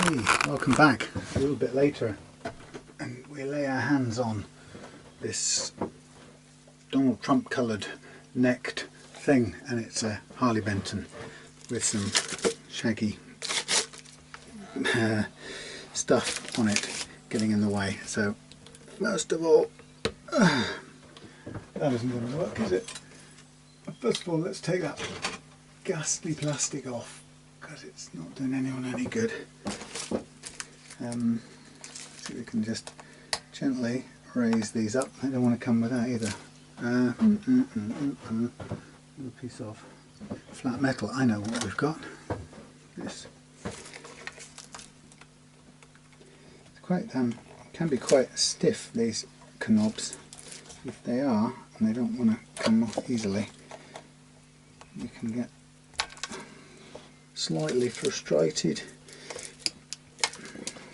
Hey, welcome back. A little bit later, and we lay our hands on this Donald Trump coloured necked thing, and it's a Harley Benton with some shaggy stuff on it getting in the way. So first of all, that isn't going to work, is it? First of all, let's take that ghastly plastic off, because it's not doing anyone any good. See if we can just gently raise these up. They don't want to come with that either. A piece of flat metal. I know what we've got. This. It's quite can be quite stiff, these knobs. If they are, and they don't want to come off easily, you can get slightly frustrated.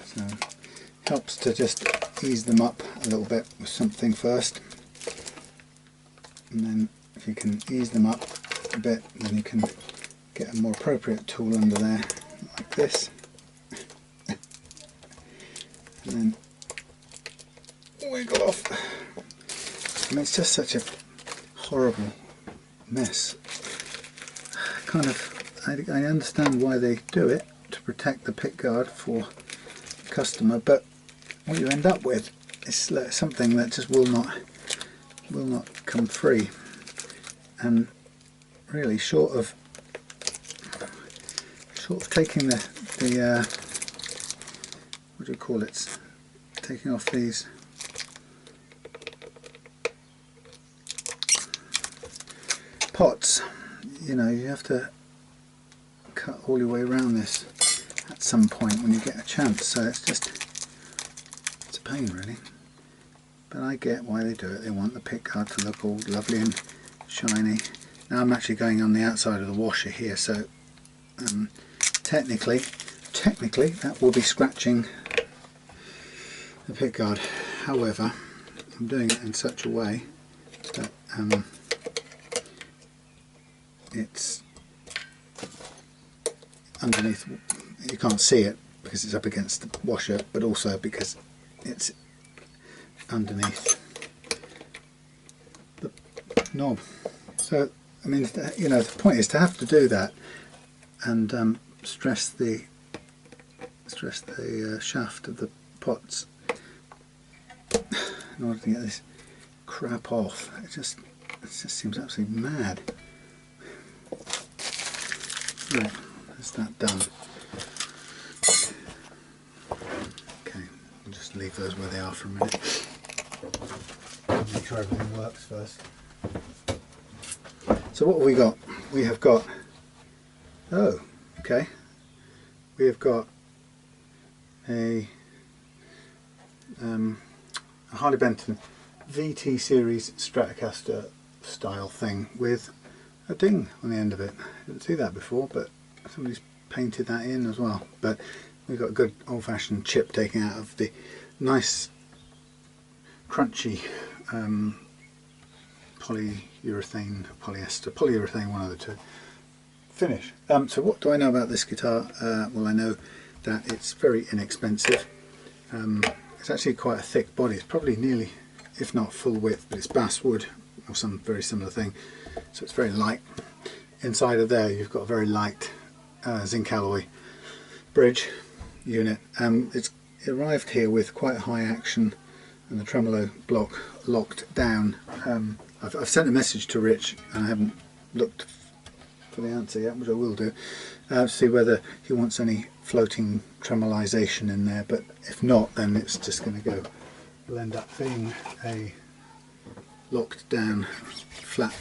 So it helps to just ease them up a little bit with something first, and then if you can ease them up a bit, then you can get a more appropriate tool under there like this, and then wiggle off. I mean, it's just such a horrible mess. I understand why they do it, to protect the pickguard for the customer, but what you end up with is something that just will not come free. And really, short of taking the what do you call it? Taking off these pots, you know, you have to cut all your way around this at some point when you get a chance. So it's a pain really, but I get why they do it. They want the pickguard to look all lovely and shiny. Now I'm actually going on the outside of the washer here, so technically that will be scratching the pickguard. However, I'm doing it in such a way that it's underneath. You can't see it because it's up against the washer, but also because it's underneath the knob. So I mean, you know, the point is to have to do that and stress the shaft of the pots in order to get this crap off. It just seems absolutely mad. Right, that's that done. Okay, we'll just leave those where they are for a minute. Make sure everything works first. So what have we got? We have got, we have got a Harley Benton VT series Stratocaster style thing with a ding on the end of it. I didn't see that before, but somebody's painted that in as well. But we've got a good old-fashioned chip taken out of the nice crunchy polyurethane, one of the two, finish. So what do I know about this guitar? Well, I know that it's very inexpensive. It's actually quite a thick body. It's probably nearly, if not full width, but it's basswood or some very similar thing. So it's very light. Inside of there you've got a very light zinc alloy bridge unit. It arrived here with quite high action and the tremolo block locked down. I've sent a message to Rich and I haven't looked for the answer yet, which I will do, to see whether he wants any floating tremolization in there, but if not, then it's just going to go. It'll end up being a locked down flat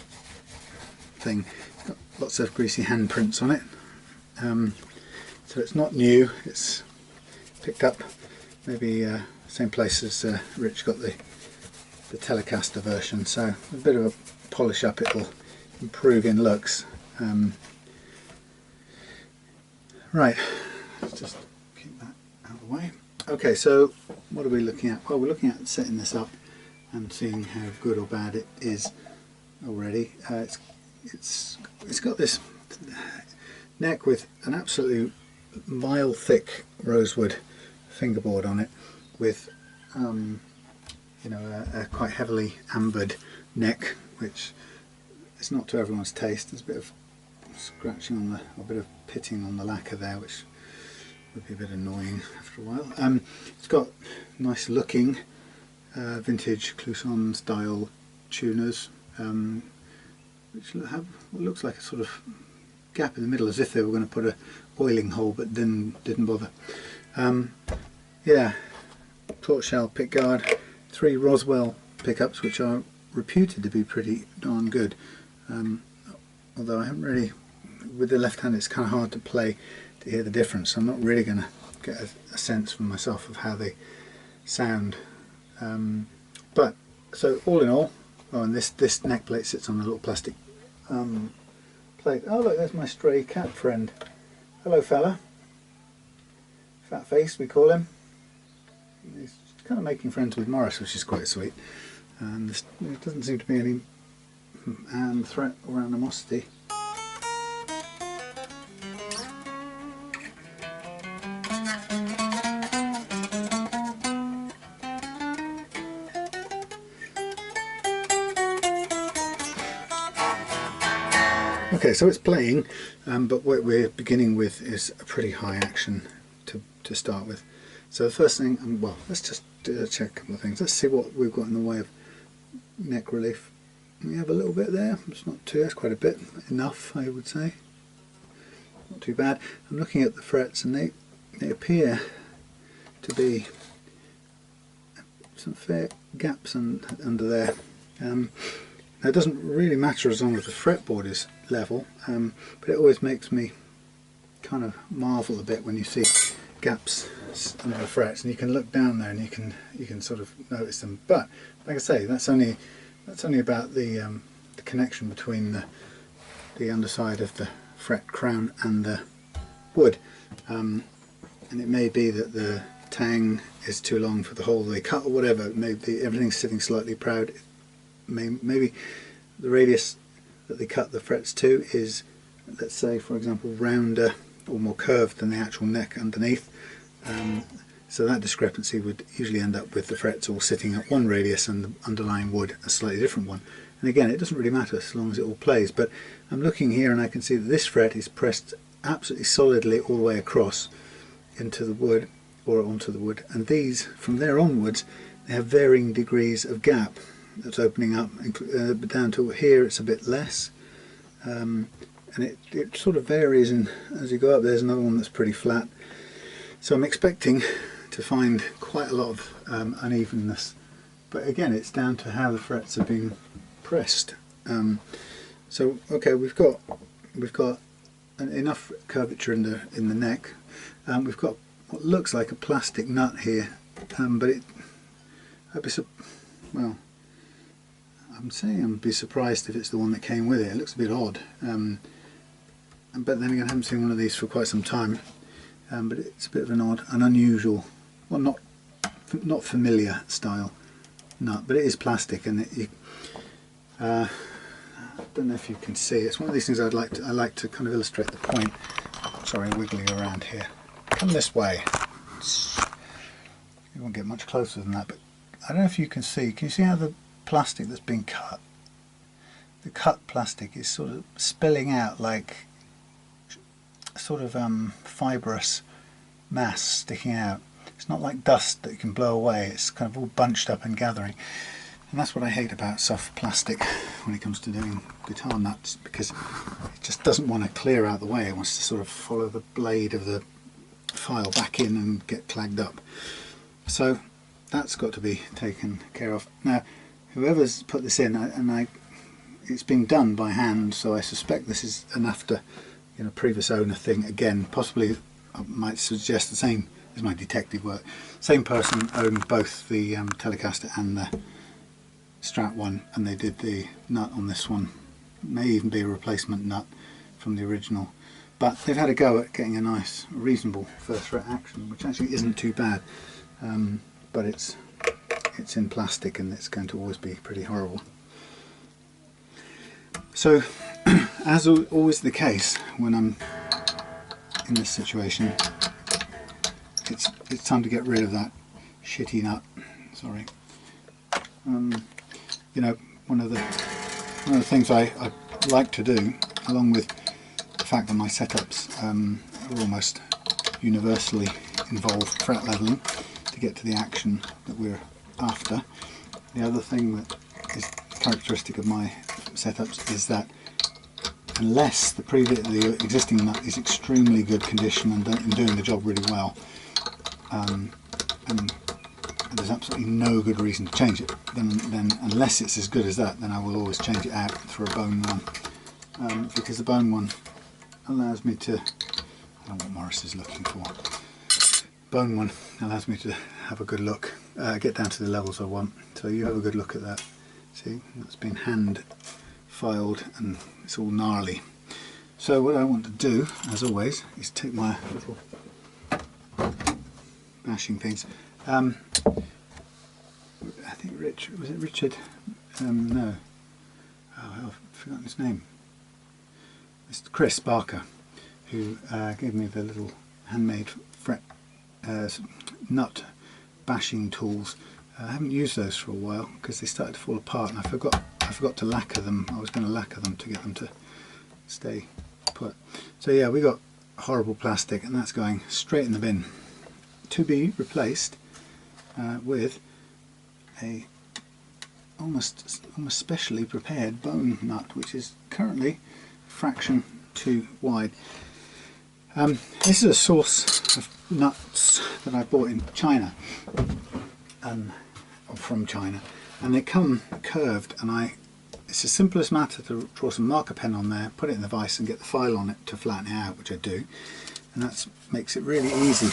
thing. Got lots of greasy handprints on it, so it's not new. It's picked up maybe same place as Rich got the Telecaster version, so a bit of a polish up, it'll improve in looks. Right, let's just keep that out of the way. Okay, so what are we looking at? Well, we're looking at setting this up and seeing how good or bad it is already. It's got this neck with an absolutely vile thick rosewood fingerboard on it with you know, a quite heavily ambered neck, which is not to everyone's taste. There's a bit of scratching on the, a bit of pitting on the lacquer there, which would be a bit annoying after a while. It's got nice looking vintage Clousson style tuners, which have what looks like a sort of gap in the middle, as if they were going to put a oiling hole, but then didn't bother. Yeah, torch shell pickguard, 3 Roswell pickups, which are reputed to be pretty darn good. Although I haven't really, with the left hand it's kind of hard to play to hear the difference. I'm not really going to get a sense from myself of how they sound. But so all in all, oh, and this neck plate sits on a little plastic plate. Oh look, there's my stray cat friend. Hello fella. Fat face we call him. He's kind of making friends with Morris, which is quite sweet. And there doesn't seem to be any threat or animosity. Okay, so it's playing, but what we're beginning with is a pretty high action to start with. So the first thing, well, let's just check a couple of things. Let's see what we've got in the way of neck relief. We have a little bit there. It's not too, that's quite a bit. Enough, I would say. Not too bad. I'm looking at the frets and they appear to be some fair gaps under there. Now it doesn't really matter as long as the fretboard is level, but it always makes me kind of marvel a bit when you see gaps under the frets, and you can look down there and you can sort of notice them. But like I say, that's only about the connection between the underside of the fret crown and the wood, and it may be that the tang is too long for the hole they cut or whatever. Maybe everything's sitting slightly proud. Maybe the radius that they cut the frets to is, let's say for example, rounder or more curved than the actual neck underneath. So that discrepancy would usually end up with the frets all sitting at one radius and the underlying wood a slightly different one. And again, it doesn't really matter as long as it all plays. But I'm looking here and I can see that this fret is pressed absolutely solidly all the way across into the wood or onto the wood, and these from there onwards they have varying degrees of gap that's opening up, down to here it's a bit less, and it sort of varies, and as you go up there's another one that's pretty flat. So I'm expecting to find quite a lot of unevenness, but again it's down to how the frets are being pressed. So okay, we've got enough curvature in the neck. We've got what looks like a plastic nut here, but I'd be surprised if it's the one that came with it. It looks a bit odd, but then again I haven't seen one of these for quite some time. But it's a bit of an odd, an unusual, well, not familiar style nut, but it is plastic, and I don't know if you can see. It's one of these things I like to kind of illustrate the point. Sorry, wiggling around here. Come this way. You won't get much closer than that, but I don't know if you can see. Can you see how the plastic that's been cut? The cut plastic is sort of spilling out like sort of fibrous mass sticking out. It's not like dust that you can blow away, it's kind of all bunched up and gathering, and that's what I hate about soft plastic when it comes to doing guitar nuts, because it just doesn't want to clear out the way. It wants to sort of follow the blade of the file back in and get clagged up. So that's got to be taken care of. Now whoever's put this in, it's being done by hand, so I suspect this is an after previous owner thing again. Possibly I might suggest the same as my detective work. Same person owned both the Telecaster and the Strat one, and they did the nut on this one. May even be a replacement nut from the original, but they've had a go at getting a nice reasonable first fret action, which actually isn't too bad, but it's in plastic and it's going to always be pretty horrible. So as always the case when I'm in this situation, it's time to get rid of that shitty nut. Sorry. You know, one of the things I like to do, along with the fact that my setups are almost universally involve fret leveling to get to the action that we're after. The other thing that is characteristic of my setups is that unless the existing nut is extremely good condition and doing the job really well, and there's absolutely no good reason to change it, then unless it's as good as that, then I will always change it out for a bone one, because the bone one allows me to, I don't know what Morris is looking for, bone one allows me to have a good look, get down to the levels I want. So you have a good look at that. See, that's been hand filed and it's all gnarly. So what I want to do, as always, is take my little bashing things. I think was it Richard? No. Oh, I've forgotten his name. It's Chris Barker, who gave me the little handmade fret nut bashing tools. I haven't used those for a while because they started to fall apart, and I forgot to lacquer them. I was going to lacquer them to get them to stay put. So yeah, we got horrible plastic, and that's going straight in the bin to be replaced with a almost specially prepared bone nut, which is currently a fraction too wide. This is a source of nuts that I bought in China, or from China, and they come curved, and it's the simplest matter to draw some marker pen on there, put it in the vise and get the file on it to flatten it out, which I do, and that makes it really easy,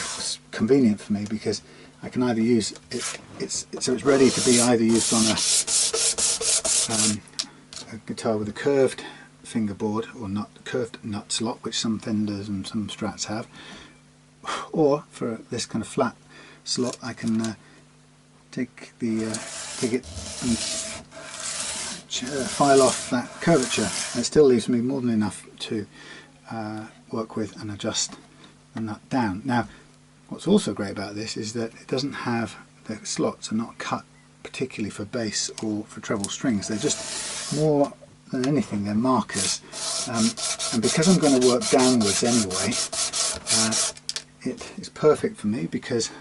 convenient for me, because I can either use it, so it's ready to be either used on a guitar with a curved fingerboard or curved nut slot, which some Fenders and some Strats have, or for this kind of flat slot I can take it and file off that curvature. It still leaves me more than enough to work with and adjust the nut down. Now, what's also great about this is that it doesn't have, the slots are not cut particularly for bass or for treble strings. They're just, more than anything, they're markers. And because I'm going to work downwards anyway, it is perfect for me, because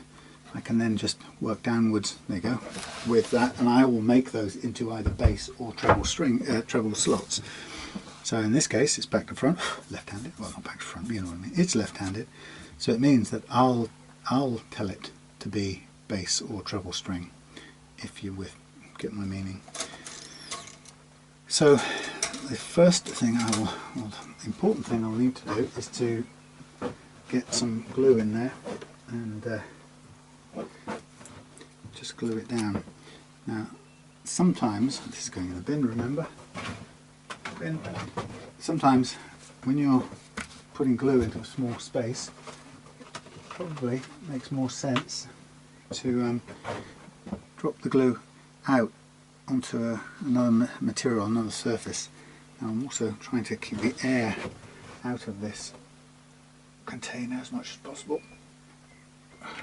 I can then just work downwards, there you go, with that, and I will make those into either bass or treble slots. So in this case it's back to front, left-handed, well, not back to front, you know what I mean, it's left-handed, so it means that I'll tell it to be bass or treble string, if you get my meaning. So the first thing important thing I'll need to do is to get some glue in there and just glue it down. Now sometimes, this is going in the bin, remember, bin. Sometimes when you're putting glue into a small space, it probably makes more sense to drop the glue out onto another material, another surface. Now I'm also trying to keep the air out of this container as much as possible.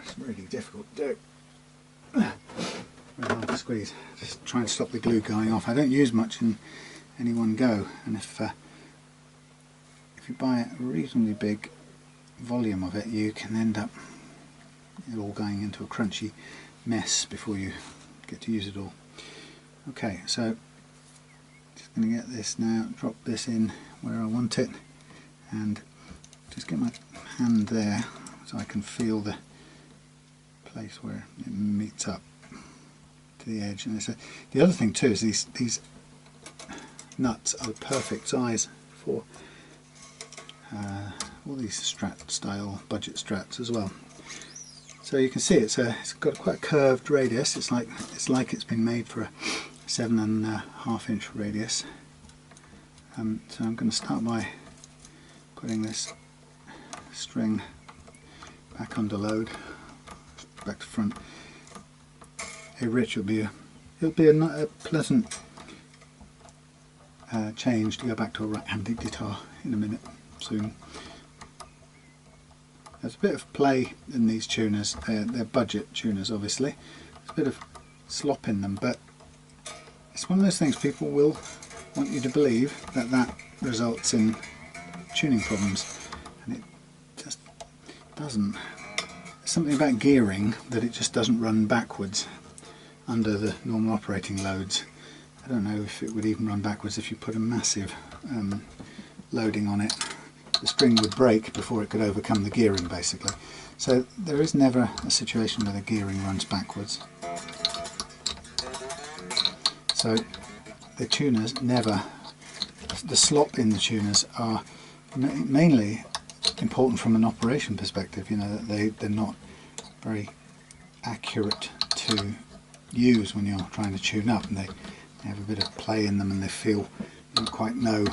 It's really difficult to do. Very hard to squeeze. Just trying to stop the glue going off. I don't use much in any one go, and if you buy a reasonably big volume of it, you can end up it all going into a crunchy mess before you get to use it all. Okay, so just going to get this now, drop this in where I want it, and just get my hand there so I can feel the place where it meets up to the edge. And the other thing too is these nuts are the perfect size for all these Strat style budget Strats as well. So you can see it's got quite a curved radius. It's like it's been made for a 7.5 inch radius. So I'm going to start by putting this string back under load, back to front. Hey Rich, it'll be a pleasant change to go back to a right-handed guitar in a minute, soon. There's a bit of play in these tuners. They're budget tuners, obviously. There's a bit of slop in them, but it's one of those things people will want you to believe that that results in tuning problems, and it just doesn't. There's something about gearing that it just doesn't run backwards under the normal operating loads. I don't know if it would even run backwards if you put a massive loading on it. The spring would break before it could overcome the gearing, basically. So there is never a situation where the gearing runs backwards. So the tuners never, the slop in the tuners are mainly important from an operation perspective. You know, that they're not very accurate to use when you're trying to tune up, and they have a bit of play in them, and they feel, you don't quite know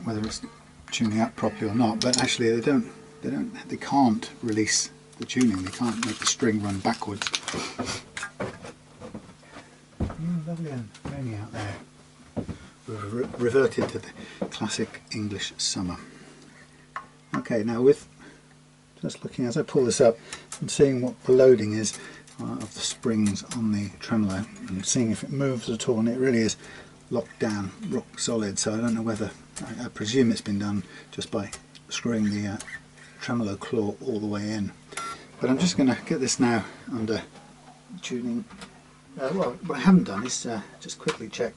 whether it's tuning up properly or not. But actually they can't release the tuning. They can't make the string run backwards. Lovely and rainy out there. We've reverted to the classic English summer. Okay, now with just looking as I pull this up and seeing what the loading is of the springs on the tremolo, and seeing if it moves at all, and it really is locked down, rock solid. So I don't know whether, I presume it's been done just by screwing the tremolo claw all the way in. But I'm just going to get this now under tuning. Well, what I haven't done is just quickly check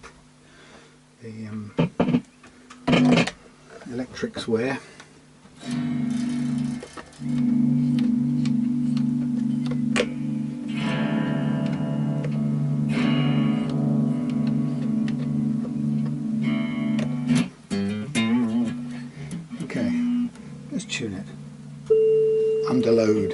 the electrics wear. Okay, let's tune it under load.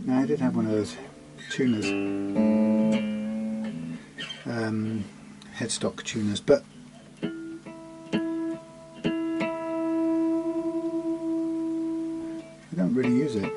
Now I did have one of those tuners, headstock tuners, but I don't really use it.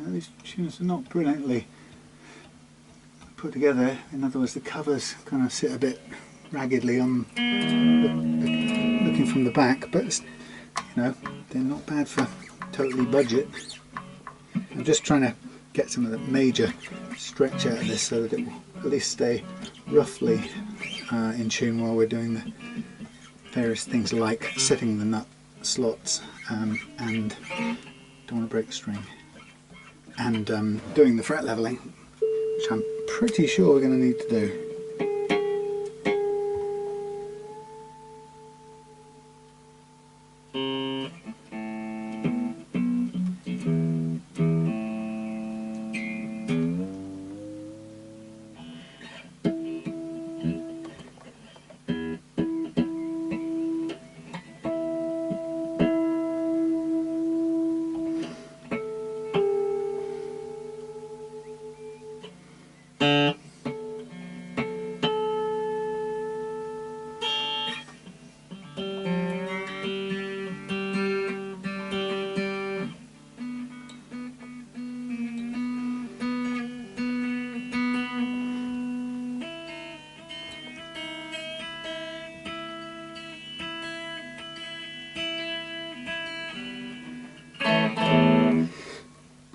These tuners are not brilliantly put together. In other words, the covers kind of sit a bit raggedly on looking from the back, but it's, you know, they're not bad for totally budget. I'm just trying to get some of the major stretch out of this so that it will at least stay roughly in tune while we're doing the various things like setting the nut slots and don't want to break the string, and doing the fret leveling, which I'm pretty sure we're going to need to do.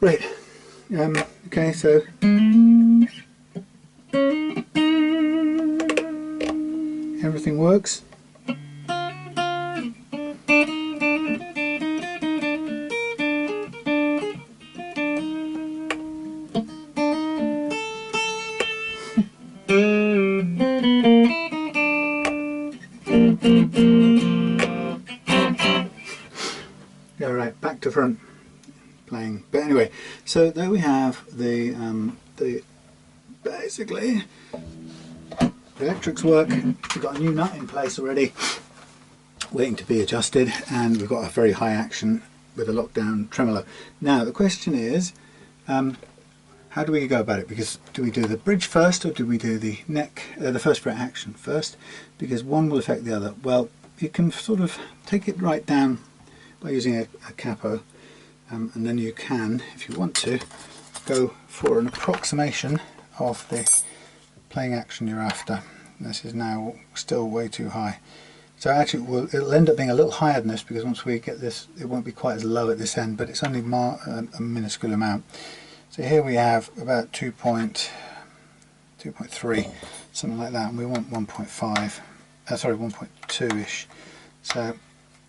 Right, okay, so everything works. Yeah, right, back to front playing. But anyway, so there we have the basically the electrics work. We've got a new nut in place already, waiting to be adjusted, and we've got a very high action with a lockdown tremolo. Now the question is, how do we go about it? Because do we do the bridge first, or do we do the neck, the first fret action first? Because one will affect the other. Well, you can sort of take it right down by using a capo, and then you can, if you want to, go for an approximation of the playing action you're after. This is now still way too high. So actually it'll end up being a little higher than this, because once we get this, it won't be quite as low at this end, but it's only a minuscule amount. So here we have about 2.3, something like that, and we want 1.5, sorry, 1.2-ish. So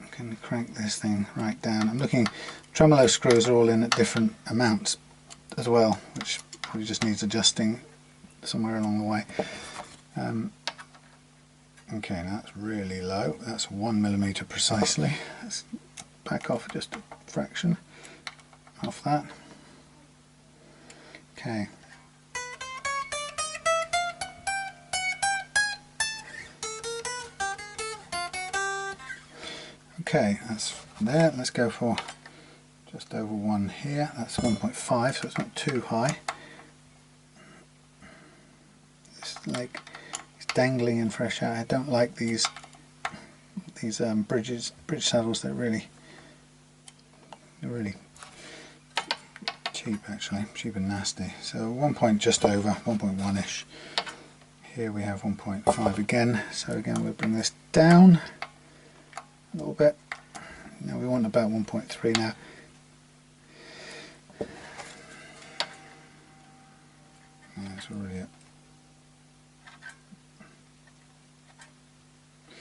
I can crank this thing right down. I'm looking, tremolo screws are all in at different amounts as well, which probably just needs adjusting somewhere along the way. Okay, now that's really low. That's 1mm precisely. Let's back off just a fraction off that. Okay. Okay, that's there. Let's go for just over 1 here. That's 1.5, so it's not too high. It's like it's dangling in fresh air. I don't like these bridge saddles. They're really cheap, actually, cheap and nasty. So 1 point just over, 1.1-ish. Here we have 1.5 again. So again, we'll bring this down a little bit. Now we want about 1.3 now. That's already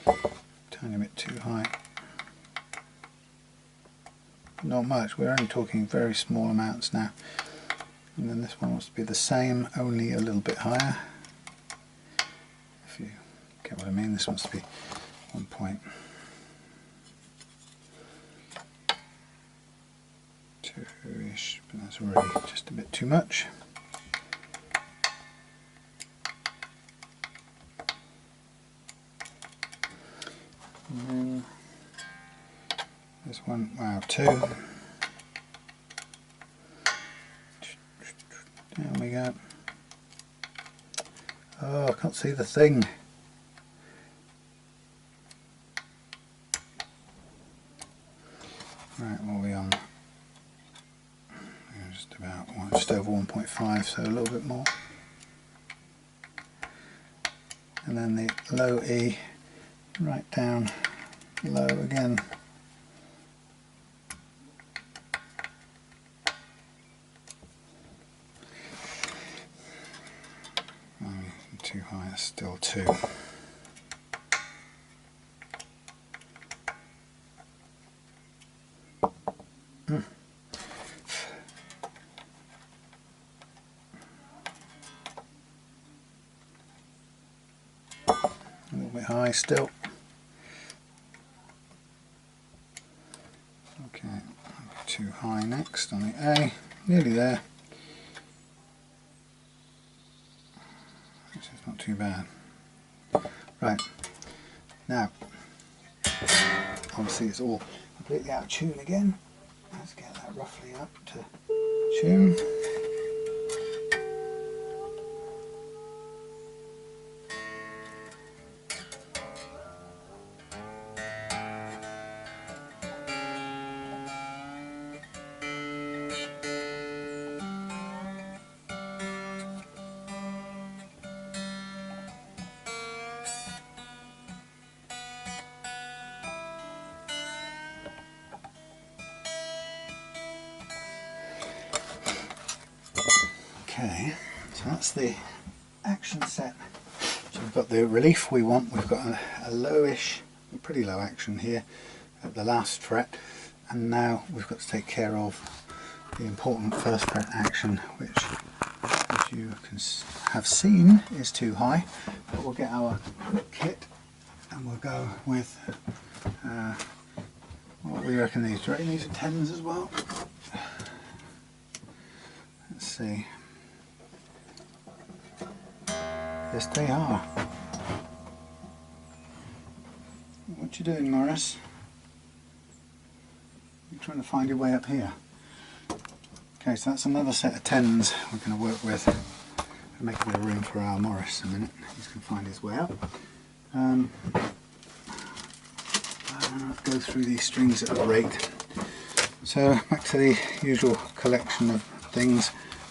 a tiny bit too high. Not much, we're only talking very small amounts now. And then this one wants to be the same, only a little bit higher. If you get what I mean, this wants to be 1.2-ish, but that's already just a bit too much. And then this one, wow, 2. Down we go. Oh, I can't see the thing. Right, what are we on? Just about, well, just over 1.5, so a little bit more. And then the low E, right down low again. Too high, it's still 2. A little bit high still. Okay, too high next on the A, nearly there. It's not too bad. Right, now, obviously it's all completely out of tune again. Let's get that roughly up to tune. Okay, so that's the action set. So we've got the relief we want. We've got a lowish, a pretty low action here at the last fret, and now we've got to take care of the important first fret action, which, as you can have seen, is too high. But we'll get our kit and we'll go with What do we reckon these? Do you reckon these are 10s as well? Let's see. Yes, they are. What you doing, Morris? You're trying to find your way up here. Okay, so that's another set of 10s we're going to work with. We'll make a bit of room for our Morris in a minute. He's going to find his way up. Go through these strings at a rate. So back to the usual collection of things.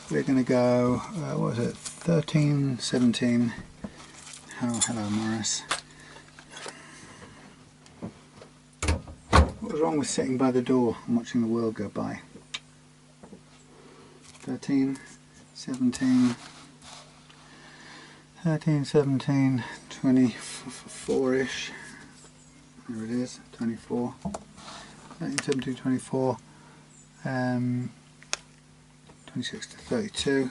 We're going to go, what was it, 13, 17. Oh, hello Morris. What was wrong with sitting by the door and watching the world go by? 13, 17, 13, 17, 24-ish. There it is, 24. 13, 17, 24. 26 to 32.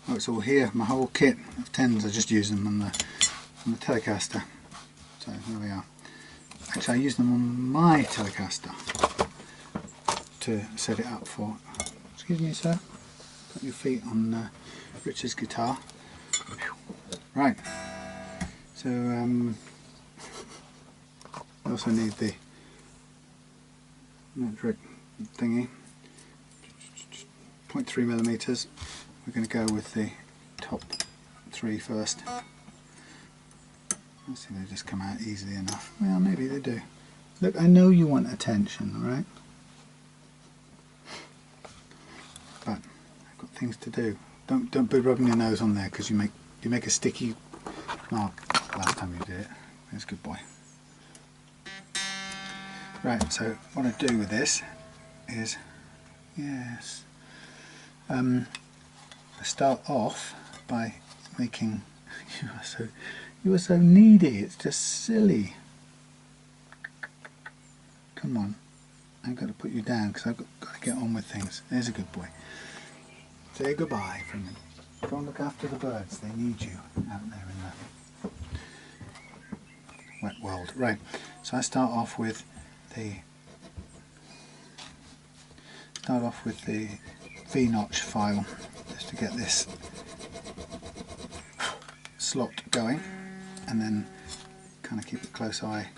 Oh, it's all here. My whole kit of 10s. I just use them on the Telecaster. So there we are. Actually, I use them on my Telecaster to set it up for. Excuse me, sir. Put your feet on Richard's guitar. Right. So I also need the metric thingy. 0.3mm. We're going to go with the top 3 first. Let's see, they just come out easily enough. Well, maybe they do. Look, I know you want attention, alright? But I've got things to do. Don't be rubbing your nose on there because you make a sticky mark. Last time you did it. That's a good boy. Right, so what I do with this is, yes, I start off by making, you are so needy, it's just silly. Come on, I've got to put you down because I've got to get on with things. There's a good boy. Say goodbye for a minute. Go and look after the birds, they need you out there in the wet world. Right, so I start off with the V-notch file just to get this slot going, and then kind of keep a close eye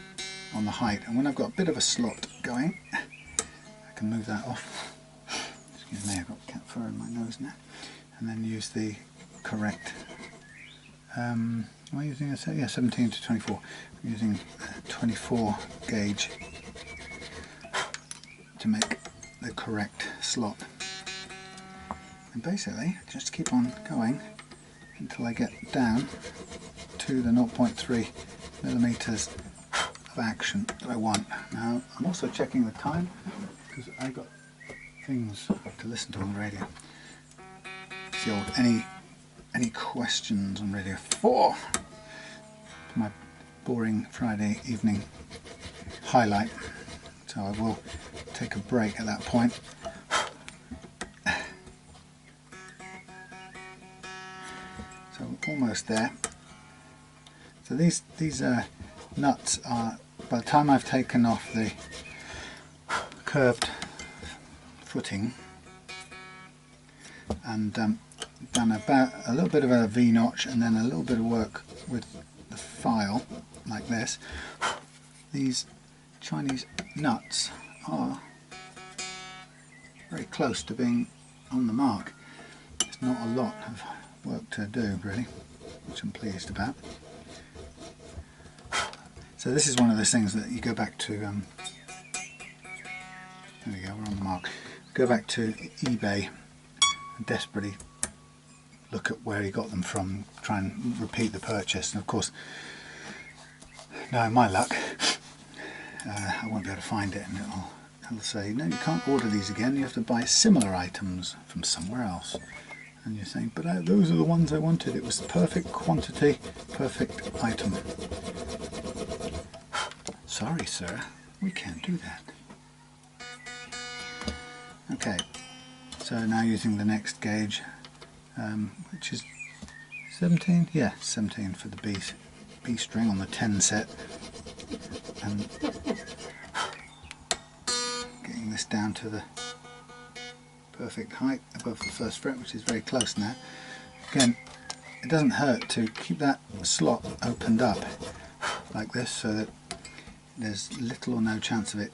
on the height. And when I've got a bit of a slot going, I can move that off. Excuse me, I've got cat fur in my nose now. And then use the correct, am I using a 17 to 24. I'm using a 24 gauge to make the correct slot. And basically just keep on going until I get down to the 0.3mm of action that I want. Now I'm also checking the time because I've got things to listen to on the radio. It's the old any questions on Radio 4 for my boring Friday evening highlight. So I will take a break at that point. So almost there. So these nuts are, by the time I've taken off the curved footing and done about a little bit of a V-notch and then a little bit of work with the file like this, these Chinese nuts are very close to being on the mark. There's not a lot of work to do really, which I'm pleased about. So this is one of those things that you go back to, there we go, we're on the mark. Go back to eBay and desperately look at where he got them from, try and repeat the purchase, and of course, knowing my luck, I won't be able to find it, and it'll say, no, you can't order these again, you have to buy similar items from somewhere else. And you're saying, but those are the ones I wanted, it was the perfect quantity, perfect item. Sorry sir, we can't do that. Okay, so now using the next gauge, which is 17? Yeah, 17 for the B string on the 10 set. And getting this down to the perfect height above the first fret, which is very close now. Again, it doesn't hurt to keep that slot opened up like this so that there's little or no chance of it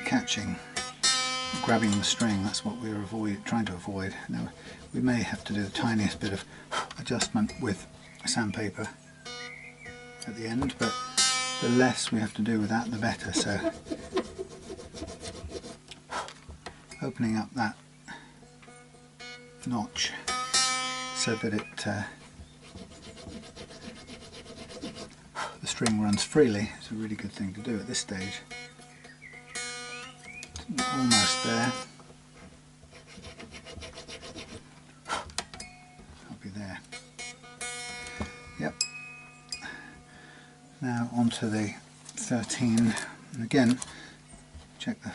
catching, grabbing the string. That's what we're trying to avoid. Now we may have to do the tiniest bit of adjustment with sandpaper at the end, but the less we have to do with that the better. So opening up that notch so that the string runs freely is a really good thing to do at this stage. Almost there. I'll be there. Yep. Now onto the 13, and again check the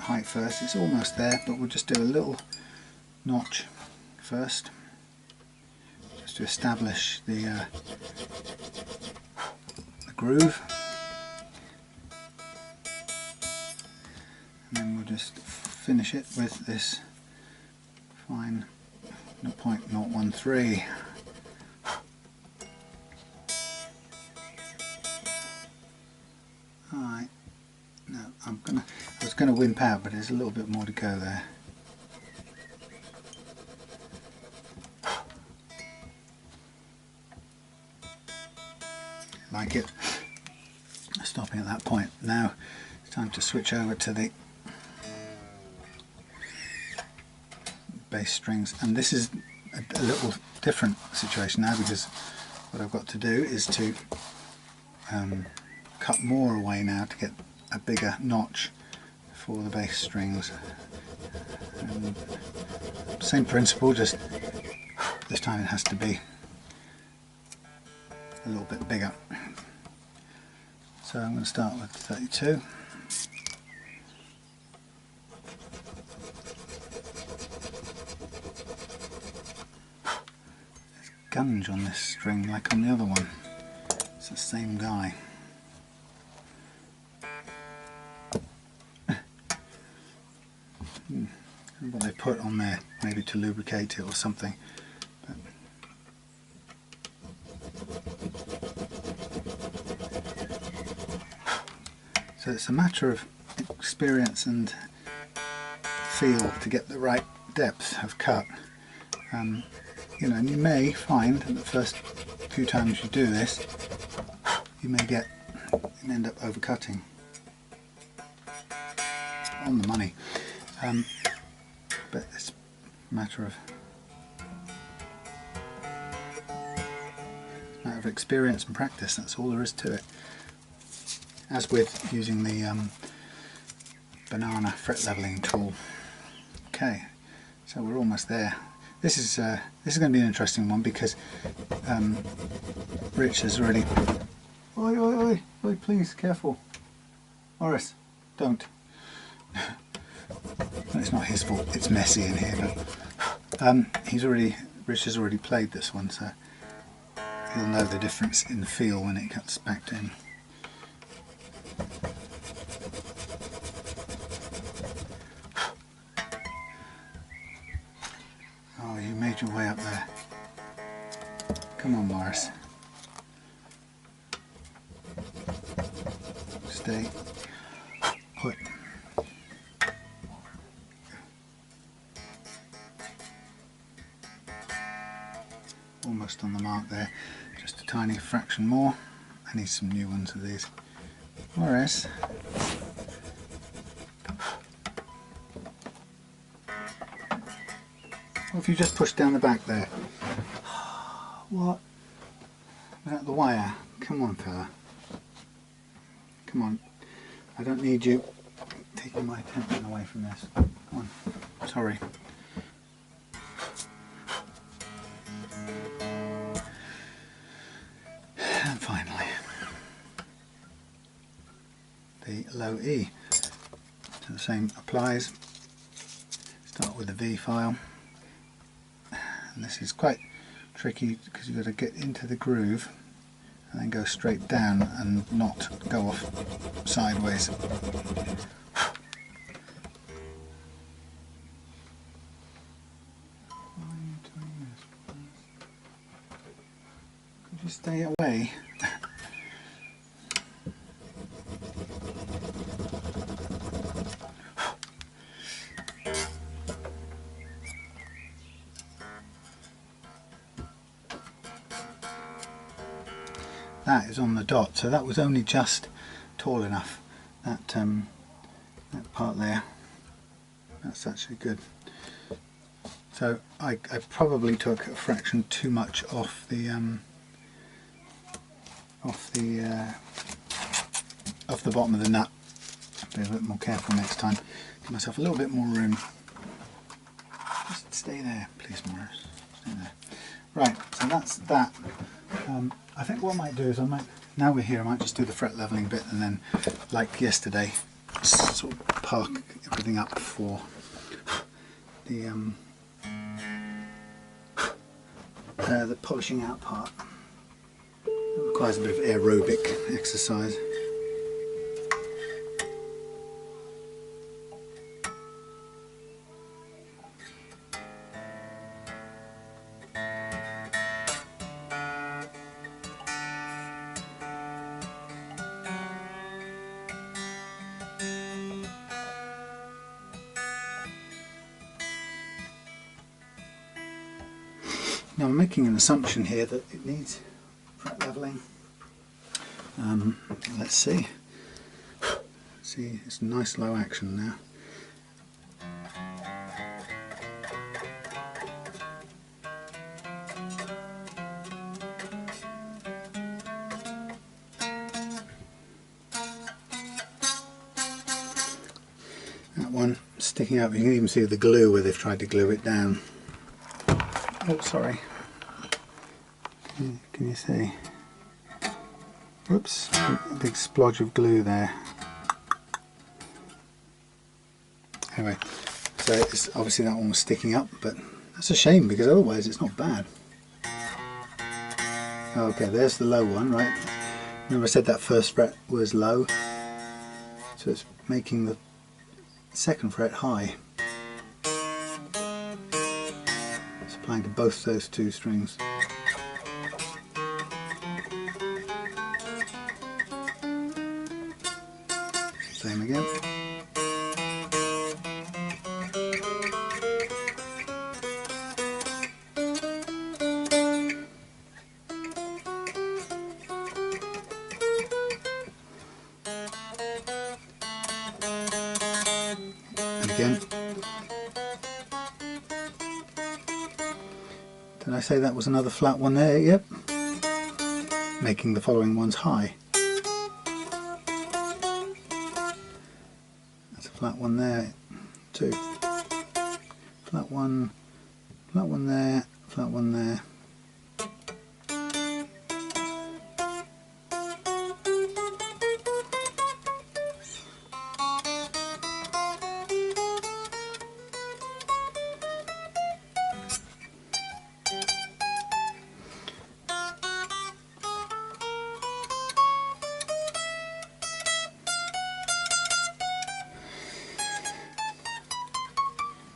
height first. It's almost there, but we'll just do a little notch first just to establish the groove, and then we'll just finish it with this fine 0.013. Alright, now I was going to wimp out, but there's a little bit more to go there. Like it. Stopping at that point. Now it's time to switch over to the bass strings, and this is a little different situation now, because what I've got to do is to cut more away now to get a bigger notch for the bass strings. And same principle, just this time it has to be a little bit bigger. So I'm going to start with 32. There's gunge on this string like on the other one. It's the same guy. What they put on there, maybe to lubricate it or something. But so it's a matter of experience and feel to get the right depth of cut. You know, and you may find that the first few times you do this, you may end up overcutting. On the money. But it's a matter of experience and practice. That's all there is to it. As with using the banana fret leveling tool. Okay, so we're almost there. This is going to be an interesting one, because Rich has already. Oi, oi, oi, oi! Please, careful, Morris, don't. Well, it's not his fault. It's messy in here, but Rich has already played this one, so he'll know the difference in the feel when it cuts back in. Oh, you made your way up there. Come on, Morris. Stay put. Almost on the mark there. Just a tiny fraction more. I need some new ones of these. Morris. What if you just push down the back there? What? Without the wire? Come on, fella. Come on. I don't need you taking my attention away from this. Come on. Sorry. And finally, the low E. So the same applies. Start with the V file. And this is quite tricky because you've got to get into the groove and then go straight down and not go off sideways. Could you stay away? That is on the dot, so that was only just tall enough. That part there, that's actually good. So I probably took a fraction too much off the bottom of the nut. Be a bit more careful next time. Give myself a little bit more room. Just stay there, please, Morris. Stay there. Right, so that's that. I think what I might do is now we're here, I might just do the fret leveling bit, and then, like yesterday, sort of park everything up for the polishing out part. It requires a bit of aerobic exercise. Now I'm making an assumption here that it needs fret leveling. Let's see. See, it's nice low action now. That one sticking up, you can even see the glue where they've tried to glue it down. Oh, sorry. Can you see? Whoops, a big splodge of glue there. Anyway, so it's obviously that one was sticking up, but that's a shame because otherwise it's not bad. Okay, there's the low one, right? Remember I said that first fret was low, so it's making the second fret high. It's applying to both those two strings. Same again. And again. Did I say that was another flat one there? Yep. Making the following ones high. Flat one there, two. Flat one there, flat one there.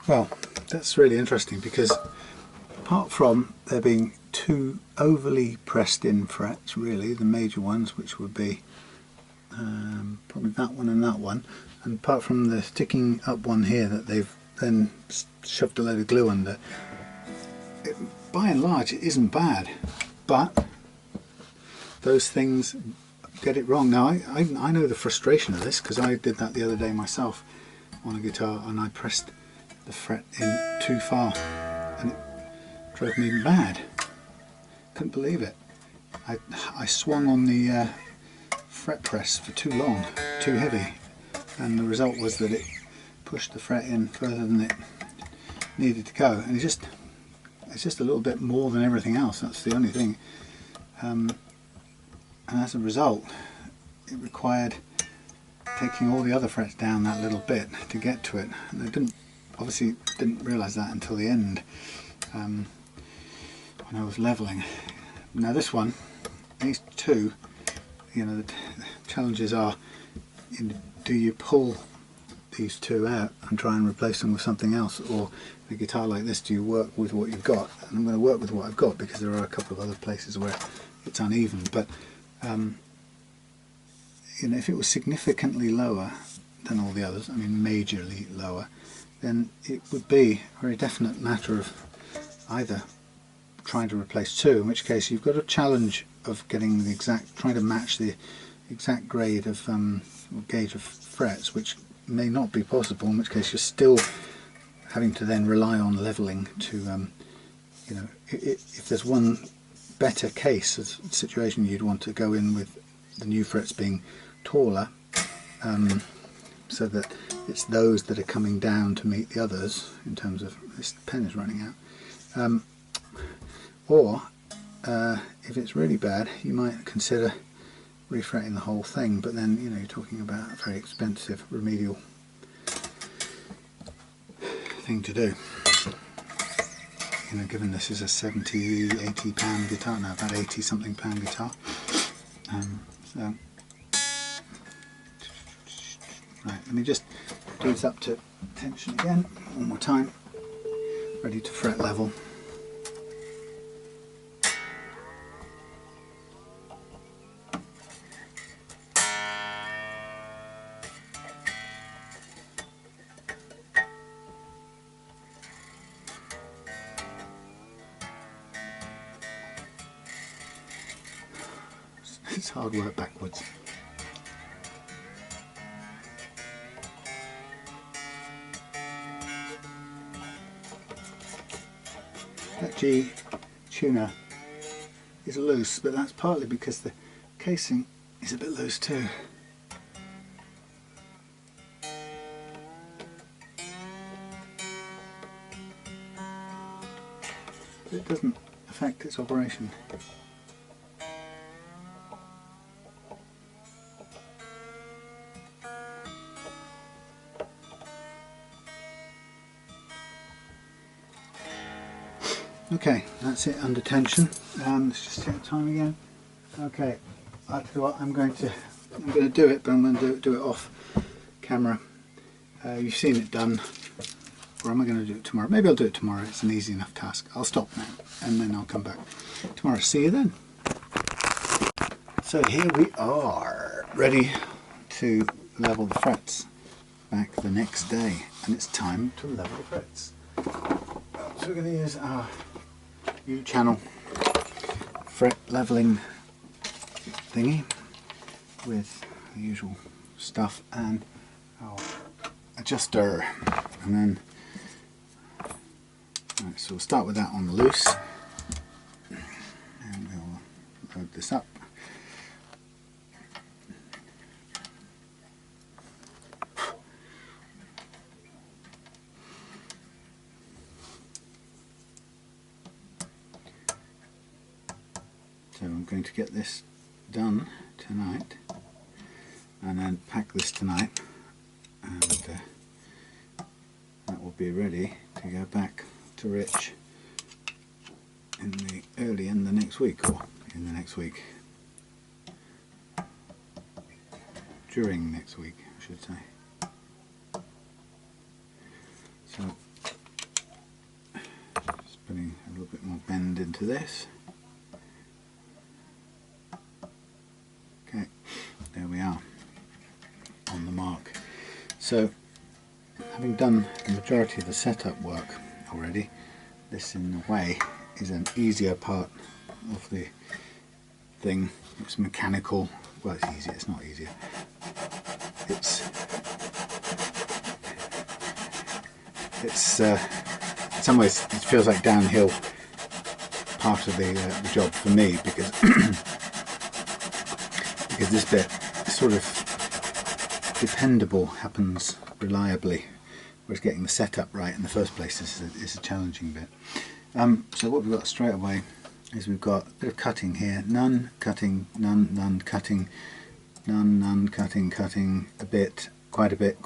Well, that's really interesting because apart from there being two overly pressed in frets, really, the major ones, which would be probably that one and that one, and apart from the sticking up one here that they've then shoved a load of glue under, by and large it isn't bad, but those things get it wrong. Now I know the frustration of this because I did that the other day myself on a guitar, and I pressed the fret in too far and it drove me mad. Couldn't believe it. I swung on the fret press for too long, too heavy, and the result was that it pushed the fret in further than it needed to go, and it's just a little bit more than everything else. That's the only thing, and as a result it required taking all the other frets down that little bit to get to it, and I obviously didn't realise that until the end when I was levelling. Now this one these two, you know, the challenges are, do you pull these two out and try and replace them with something else, or a guitar like this, do you work with what you've got? And I'm going to work with what I've got because there are a couple of other places where it's uneven, but you know, if it was significantly lower than all the others, I mean majorly lower, then it would be a very definite matter of either trying to replace two, in which case you've got a challenge of getting the exact, trying to match the exact grade of gauge of frets, which may not be possible, in which case you're still having to then rely on leveling to, you know, if there's one better case of situation, you'd want to go in with the new frets being taller, so that it's those that are coming down to meet the others in terms of, this pen is running out, or if it's really bad, you might consider refretting the whole thing, but then, you know, you're talking about a very expensive remedial thing to do. You know, given this is a £70–80 guitar, no, about 80 something pound guitar. So right, let me just do this up to tension again one more time, ready to fret level. It's hard work backwards. That G tuner is loose, but that's partly because the casing is a bit loose too. But it doesn't affect its operation. Okay, that's it under tension. Let's just check the time again. Okay, I'll tell you what, I'm going to do it, but I'm going to do it off camera. You've seen it done, or am I going to do it tomorrow? Maybe I'll do it tomorrow. It's an easy enough task. I'll stop now, and then I'll come back tomorrow. See you then. So here we are, ready to level the frets. Back the next day, and it's time to level the frets. So we're going to use our U-channel fret leveling thingy with the usual stuff and our adjuster, and then right, so we'll start with that on the loose, and we'll load this up. So I'm going to get this done tonight and then pack this tonight, and that will be ready to go back to Rich in the next week, or in the next week, during next week I should say. So just putting a little bit more bend into this. Okay, there we are on the mark. So having done the majority of the setup work already, this in a way is an easier part of the thing. It's mechanical. Well, it's easier, it's not easier. It's in some ways it feels like downhill part of the job for me, because because this bit sort of dependable, happens reliably, whereas getting the setup right in the first place is a challenging bit. So what we've got straight away is we've got a bit of cutting here, none, cutting, none, none, cutting, none, none, cutting, cutting, a bit, quite a bit,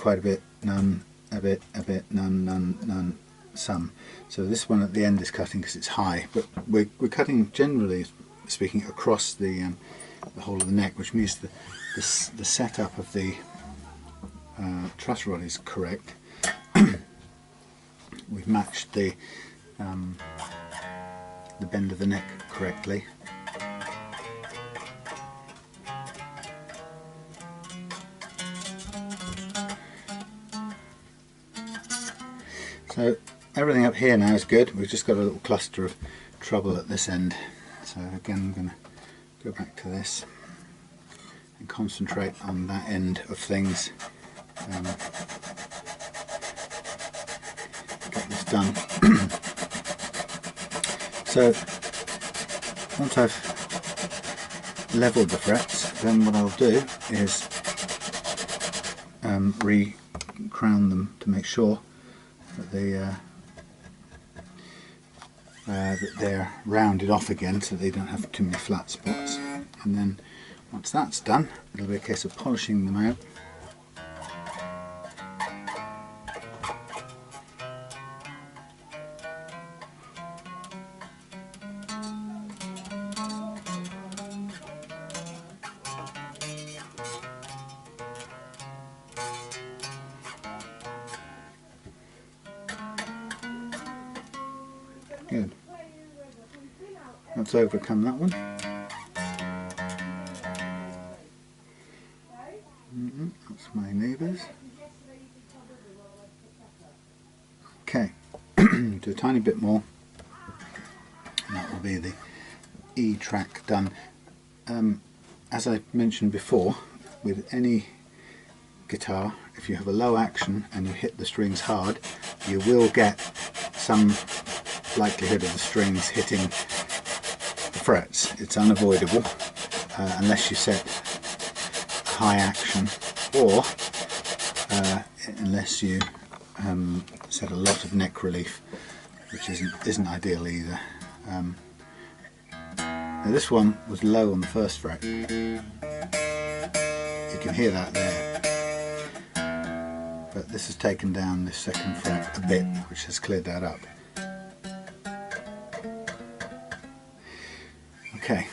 none, a bit, none, none, none, some. So this one at the end is cutting because it's high, but we're cutting generally speaking, across the whole of the neck, which means the setup of the truss rod is correct. We've matched the bend of the neck correctly. So everything up here now is good. We've just got a little cluster of trouble at this end. So again, I'm going to go back to this and concentrate on that end of things. Get this done. So once I've levelled the frets, then what I'll do is re-crown them to make sure that they're rounded off again, so they don't have too many flat spots. And then once that's done, it'll be a case of polishing them out. Good. Let's overcome that one. That's my neighbours. Okay, do a tiny bit more, and that will be the E track done. As I mentioned before, with any guitar, if you have a low action and you hit the strings hard, you will get some likelihood of the strings hitting the frets. It's unavoidable unless you set high action, or unless you set a lot of neck relief, which isn't ideal either. Now this one was low on the first fret. You can hear that there, but this has taken down this second fret a bit, which has cleared that up. Okay,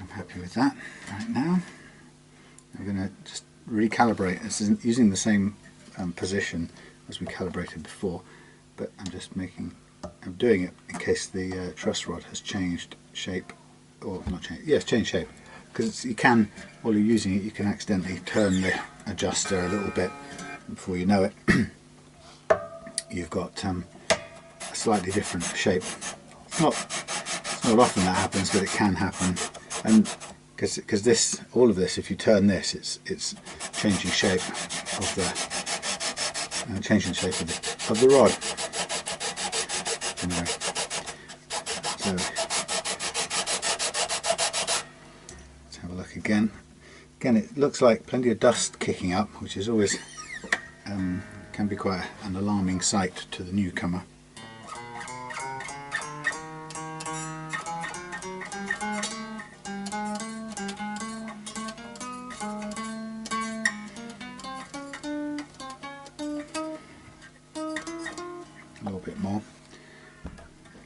I'm happy with that. Right now, I'm going to just recalibrate. This isn't using the same position as we calibrated before, but I'm doing it in case the truss rod has changed shape, or not changed. Yes, changed shape, because you can, while you're using it, you can accidentally turn the adjuster a little bit. Before you know it, you've got a slightly different shape. It's not often that happens, but it can happen, and because all of this, if you turn this, it's changing shape of the of the rod. Anyway, so let's have a look again. Again, it looks like plenty of dust kicking up, which is always can be quite an alarming sight to the newcomer. A little bit more.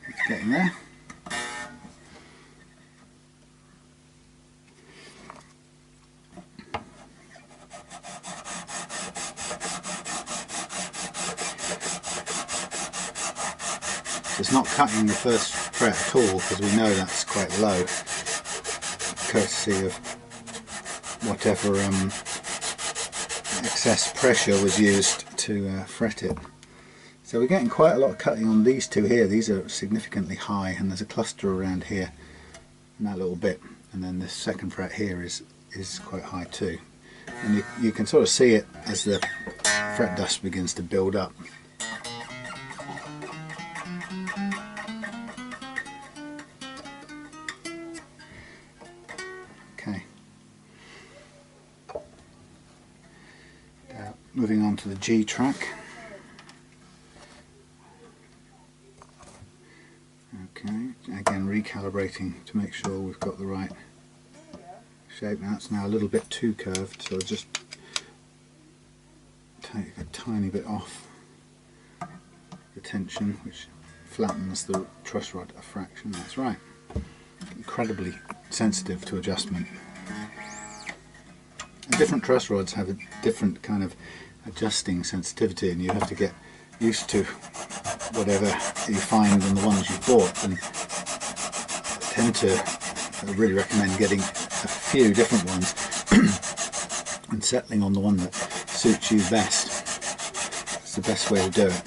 It's getting there. It's not cutting the first fret at all, because we know that's quite low, courtesy of whatever excess pressure was used to fret it. So we're getting quite a lot of cutting on these two here. These are significantly high, and there's a cluster around here and that little bit, and then this second fret here is quite high too, and you can sort of see it as the fret dust begins to build up. Okay, moving on to the G track. Okay, again recalibrating to make sure we've got the right shape. Now it's now a little bit too curved, so I'll just take a tiny bit off the tension, which flattens the truss rod a fraction. That's right. Incredibly sensitive to adjustment. And different truss rods have a different kind of adjusting sensitivity, and you have to get used to whatever you find in the ones you've bought. And I tend to really recommend getting a few different ones and settling on the one that suits you best. It's the best way to do it.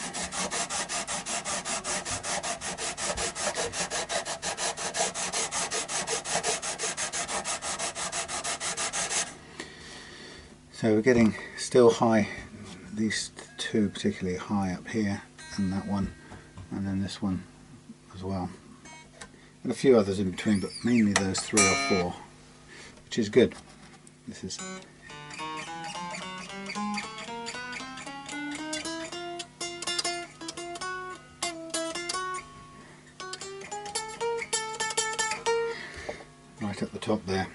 So we're getting still high, these two particularly high up here, and that one, and then this one as well. And a few others in between, but mainly those 3 or 4, which is good. This is right at the top there.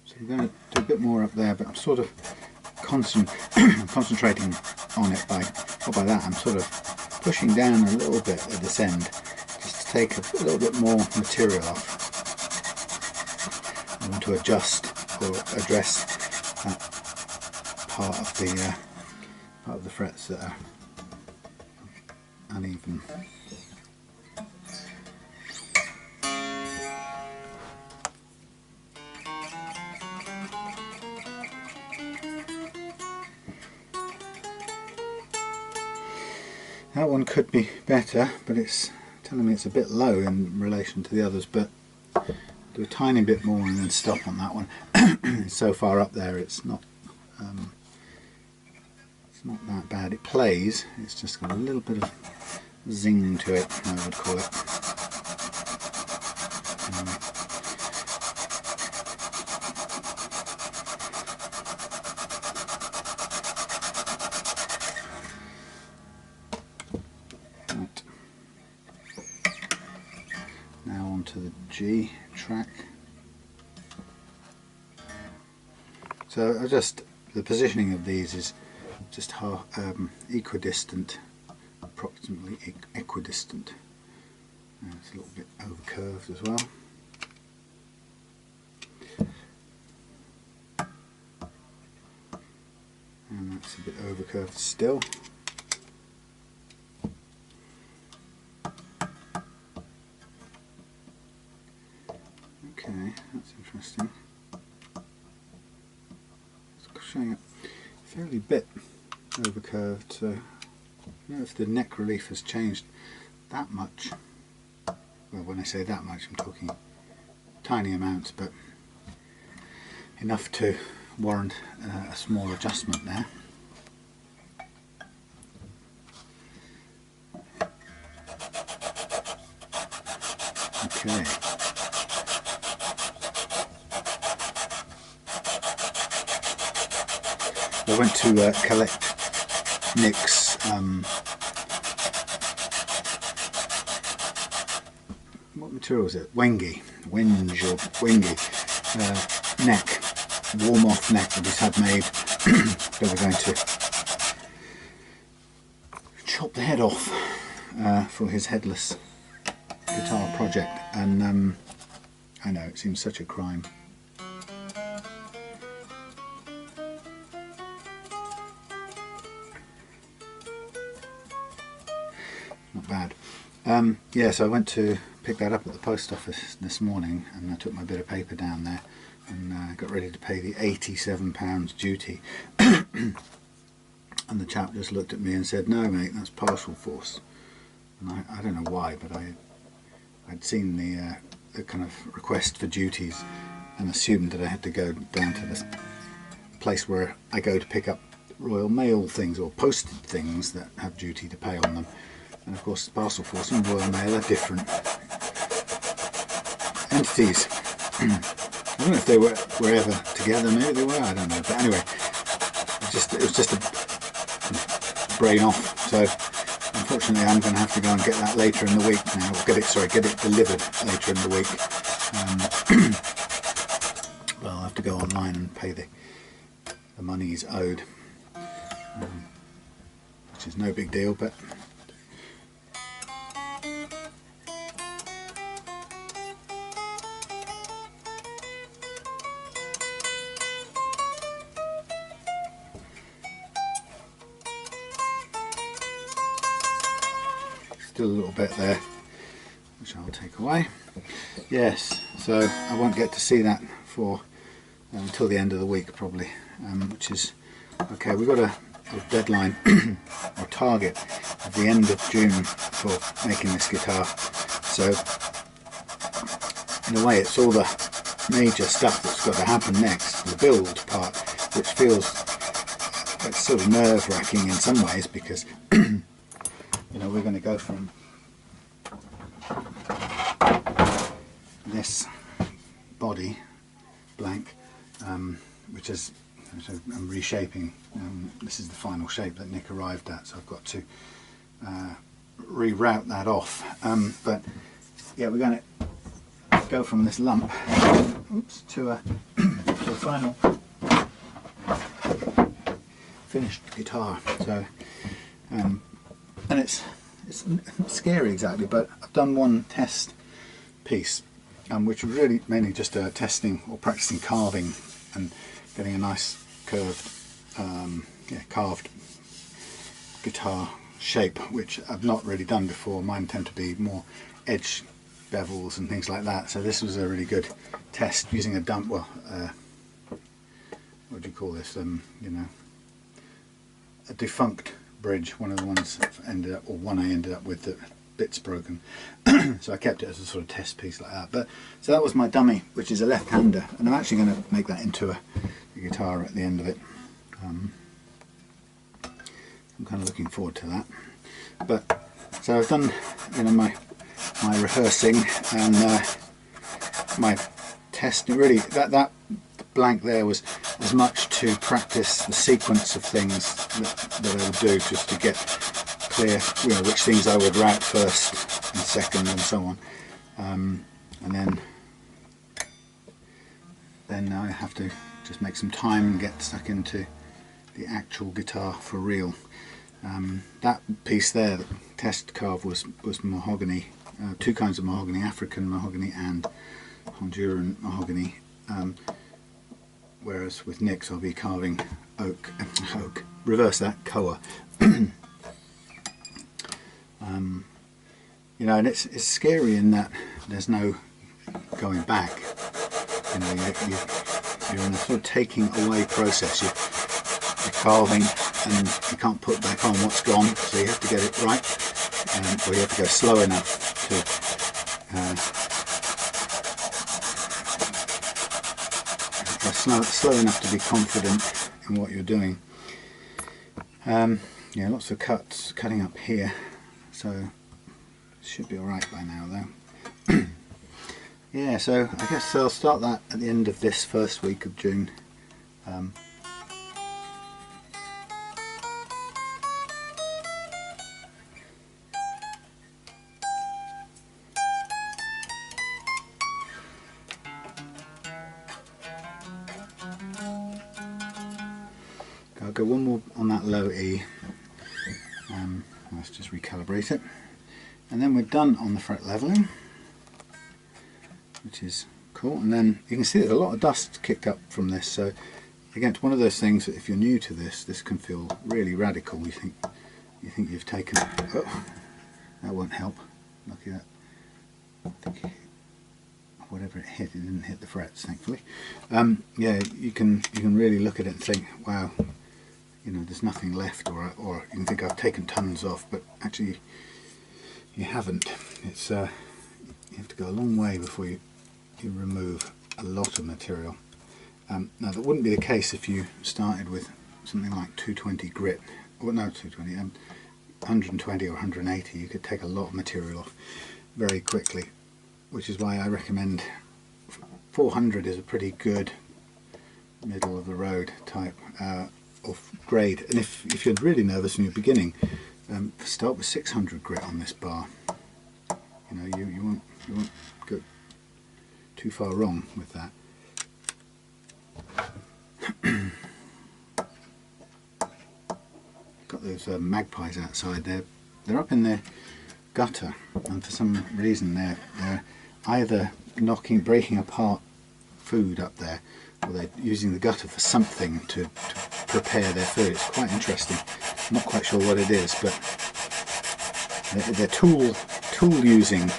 So I'm going to do a bit more up there, but I'm sort of concentrating on it not by that, I'm sort of pushing down a little bit at this end, just to take a little bit more material off. I want to adjust or address that part of the frets that are uneven. That one could be better, but it's telling me it's a bit low in relation to the others, but do a tiny bit more and then stop on that one. It's so far up there, it's not that bad. It plays, it's just got a little bit of zing to it, I would call it. Now onto the G track. So the positioning of these is just equidistant, approximately equidistant. And it's a little bit over curved as well. And that's a bit over curved still. Okay, that's interesting. It's showing a fairly bit over curved, so I don't know if the neck relief has changed that much. Well, when I say that much, I'm talking tiny amounts, but enough to warrant a small adjustment there. Okay. I went to collect Nick's what material is it? Wenge neck, warm off neck that he's had made. So we're going to chop the head off for his headless guitar project, and I know it seems such a crime. Not bad. Yeah, so I went to pick that up at the post office this morning, and I took my bit of paper down there and got ready to pay the £87 duty. And the chap just looked at me and said, "No mate, that's partial force." And I don't know why, but I'd seen the kind of request for duties and assumed that I had to go down to this place where I go to pick up Royal Mail things or posted things that have duty to pay on them. And of course, parcel force and Royal Mail are different entities. I don't know if they were ever together, maybe they were, I don't know. But anyway, it was just a brain off. So unfortunately I'm going to have to go and get that later in the week now. Or get it delivered later in the week. Well, I'll have to go online and pay the money he's owed. which is no big deal, but still a little bit there, which I'll take away. Yes, so I won't get to see that for until the end of the week probably, which is okay. We've got a deadline or target at the end of June for making this guitar, so in a way it's all the major stuff that's got to happen next, the build part, which feels it's sort of nerve-wracking in some ways, because you know, we're going to go from this body blank, which I'm reshaping. This is the final shape that Nick arrived at, so I've got to reroute that off. But yeah, we're going to go from this lump, oops, to a final finished guitar. So, and it's not scary exactly, but I've done one test piece, which was really mainly just testing or practicing carving and getting a nice curved, carved guitar shape, which I've not really done before. Mine tend to be more edge bevels and things like that. So this was a really good test using a dump. Well, what do you call this? You know, a defunct bridge. One of the ones that ended up, or one I ended up with, the bit's broken. So I kept it as a sort of test piece like that. But so that was my dummy, which is a left-hander, and I'm actually going to make that into a guitar at the end of it. I'm kind of looking forward to that. But so I've done, you know, my rehearsing and my testing. Really, that blank there was as much to practice the sequence of things that I would do, just to get clear, you know, which things I would route first and second and so on. And then I have to just make some time and get stuck into the actual guitar for real. That piece there, the test carve, was mahogany, two kinds of mahogany, African mahogany and Honduran mahogany. Whereas with Nick's I'll be carving oak, reverse that, koa. You know, and it's scary in that there's no going back. You know, you're in a sort of taking away process. You're carving and you can't put back on what's gone, so you have to get it right, or you have to go slow enough to slow enough to be confident in what you're doing. Yeah, lots of cutting up here, so it should be alright by now though. Yeah, so I guess I'll start that at the end of this first week of June. I'll go one more on that low E. Let's just recalibrate it, and then we're done on the fret leveling, which is cool. And then you can see there's a lot of dust kicked up from this, so again, it's one of those things that if you're new to this can feel really radical. You think you've taken, oh, that won't help. Lucky that, I think whatever it hit, it didn't hit the frets, thankfully. Yeah, you can really look at it and think, wow, you know, there's nothing left, or you can think I've taken tons off, but actually you haven't. It's you have to go a long way before you remove a lot of material. Now that wouldn't be the case if you started with something like 220 grit, or no, 220, 120 or 180. You could take a lot of material off very quickly, which is why I recommend 400 is a pretty good middle of the road type of grade. And if you're really nervous and you're beginning, start with 600 grit on this bar. You know, you won't go too far wrong with that. Got got those magpies outside. They're up in their gutter, and for some reason they're either breaking apart food up there, or they're using the gutter for something to prepare their food. It's quite interesting. I'm not quite sure what it is, but they're tool using.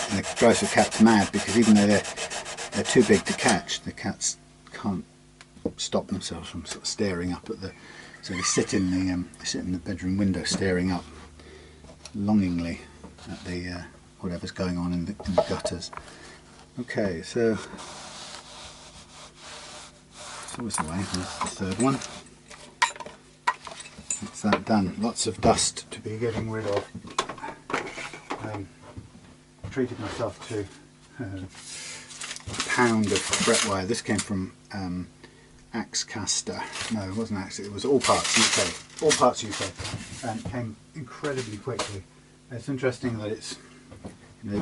And it drives the cats mad, because even though they're too big to catch, the cats can't stop themselves from sort of staring up at the. So they sit in the bedroom window, staring up longingly at the whatever's going on in the gutters. Okay, so it's always the way. There's the third one. That's that done. Lots of dust to be getting rid of. Treated myself to a pound of fret wire. This came from Axcaster. No, it wasn't Axe. It was All Parts UK. All Parts UK, and came incredibly quickly. It's interesting that it's.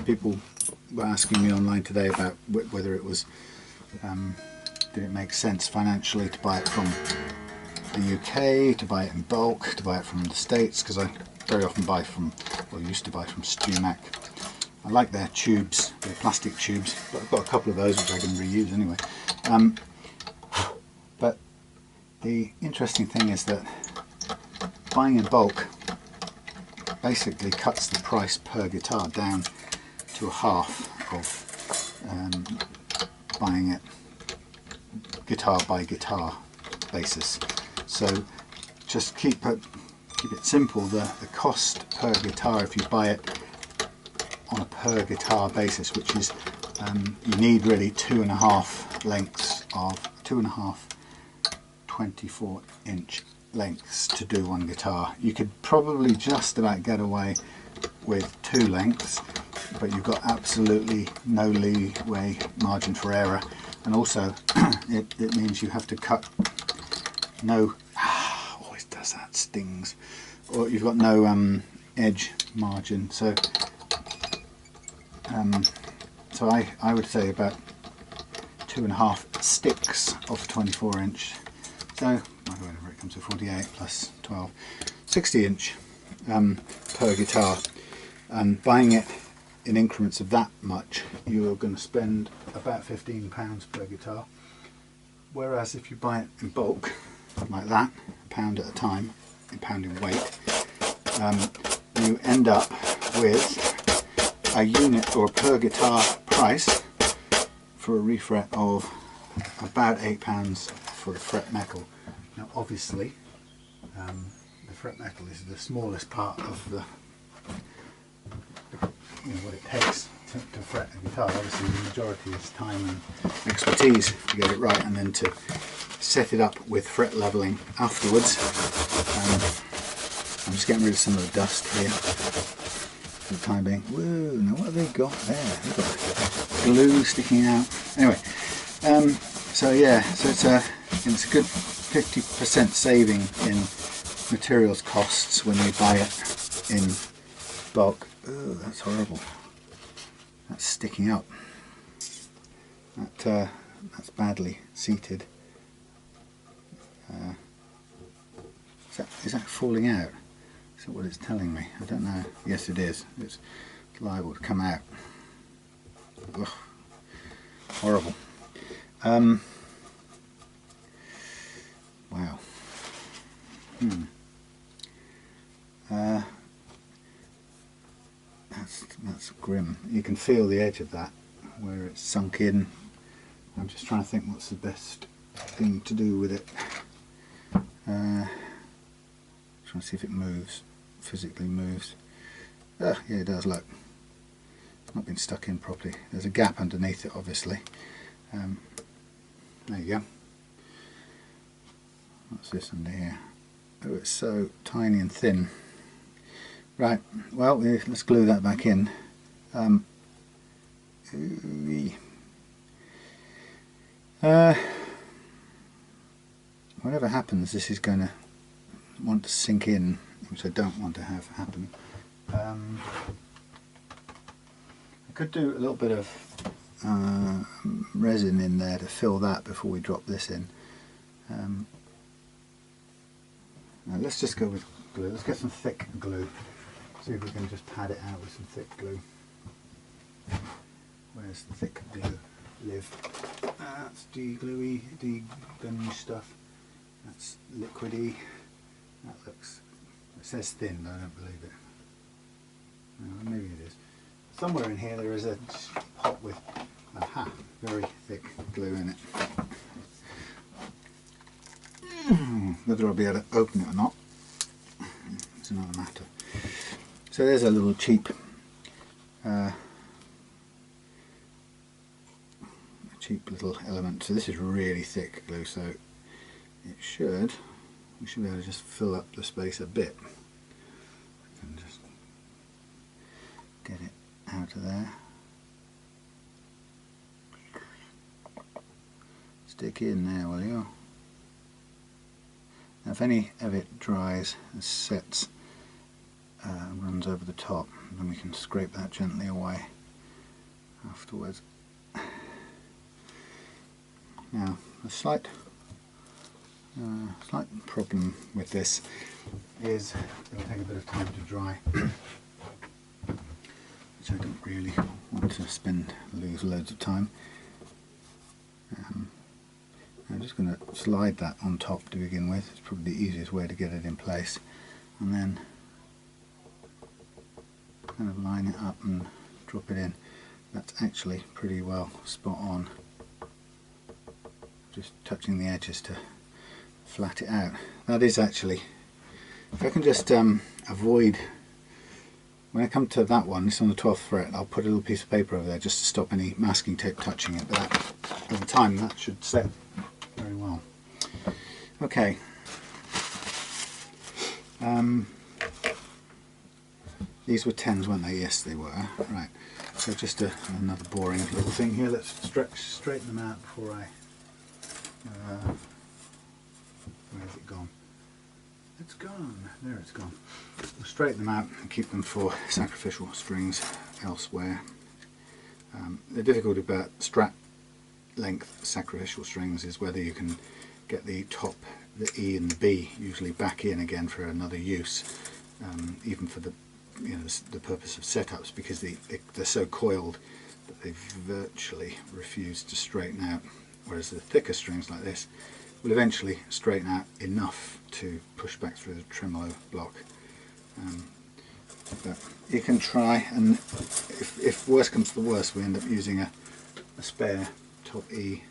People were asking me online today about whether it was. Did it make sense financially to buy it from the UK, to buy it in bulk, to buy it from the States? Because I very often buy from, or used to buy from StewMac. I like their tubes, their plastic tubes, but I've got a couple of those which I can reuse anyway. But the interesting thing is that buying in bulk basically cuts the price per guitar down to a half of buying it guitar by guitar basis. So just keep it simple. The cost per guitar, if you buy it on a per guitar basis, which is you need really 2.5 lengths of 2.5 24-inch lengths to do one guitar. You could probably just about get away with 2 lengths, but you've got absolutely no leeway margin for error, and also it means you have to cut always does that, stings, or you've got no edge margin. So I would say about 2.5 sticks of 24-inch. So whatever it comes to, 48 plus 12, 60-inch per guitar. And buying it in increments of that much, you're going to spend about £15 per guitar. Whereas if you buy it in bulk, like that, a pound at a time, a pound in weight, you end up with a unit or a per guitar price for a refret of about £8 for a fret metal. Now obviously the fret metal is the smallest part of the what it takes to fret a guitar. Obviously the majority is time and expertise to get it right, and then to set it up with fret leveling afterwards. I'm just getting rid of some of the dust here for the time being. Whoa, now what have they got there? They've got glue sticking out. Anyway, so yeah, so it's a good 50% saving in materials costs when you buy it in bulk. Oh, that's horrible. That's sticking up. That's badly seated. Is that falling out? Is that what it's telling me? I don't know. Yes, it is. It's liable to come out. Ugh. Horrible. Wow. That's grim. You can feel the edge of that where it's sunk in. I'm just trying to think what's the best thing to do with it. Trying to see if it moves, physically moves. Yeah, it does. Look, it's not been stuck in properly. There's a gap underneath it, obviously. There you go. What's this under here? Oh, it's so tiny and thin. Right, well, let's glue that back in. Whatever happens, this is going to want to sink in, which I don't want to have happen. I could do a little bit of resin in there to fill that before we drop this in. Now let's just go with glue. Let's get some thick glue. See if we can just pad it out with some thick glue. Where's the thick glue live? That's de-gluey, de-gunny stuff. That's liquidy. That looks, it says thin, but I don't believe it. No, maybe it is. Somewhere in here there is a pot with, aha, very thick glue in it. Whether I'll be able to open it or not is another matter. So there's a little cheap little element. So this is really thick glue, so we should be able to just fill up the space a bit. And just get it out of there. Stick in there, will you? Now if any of it dries and sets, runs over the top, then we can scrape that gently away afterwards. Now a slight problem with this is it'll take a bit of time to dry, which I don't really want to lose loads of time. I'm just going to slide that on top to begin with. It's probably the easiest way to get it in place, and then kind of line it up and drop it in. That's actually pretty well spot on. Just touching the edges to flat it out. That is actually, if I can just avoid, when I come to that one, it's on the 12th fret, I'll put a little piece of paper over there just to stop any masking tape touching it, but that, over time that should set very well. Okay. These were 10s, weren't they? Yes, they were. Right. So just another boring little thing here. Let's straighten them out before I... where has it gone? It's gone. There it's gone. We'll straighten them out and keep them for sacrificial strings elsewhere. The difficulty about strap length sacrificial strings is whether you can get the top, the E and the B usually back in again for another use, even for the the purpose of setups, because they're so coiled that they virtually refuse to straighten out, whereas the thicker strings like this will eventually straighten out enough to push back through the tremolo block. But you can try, and if worse comes to worse, we end up using a spare top E.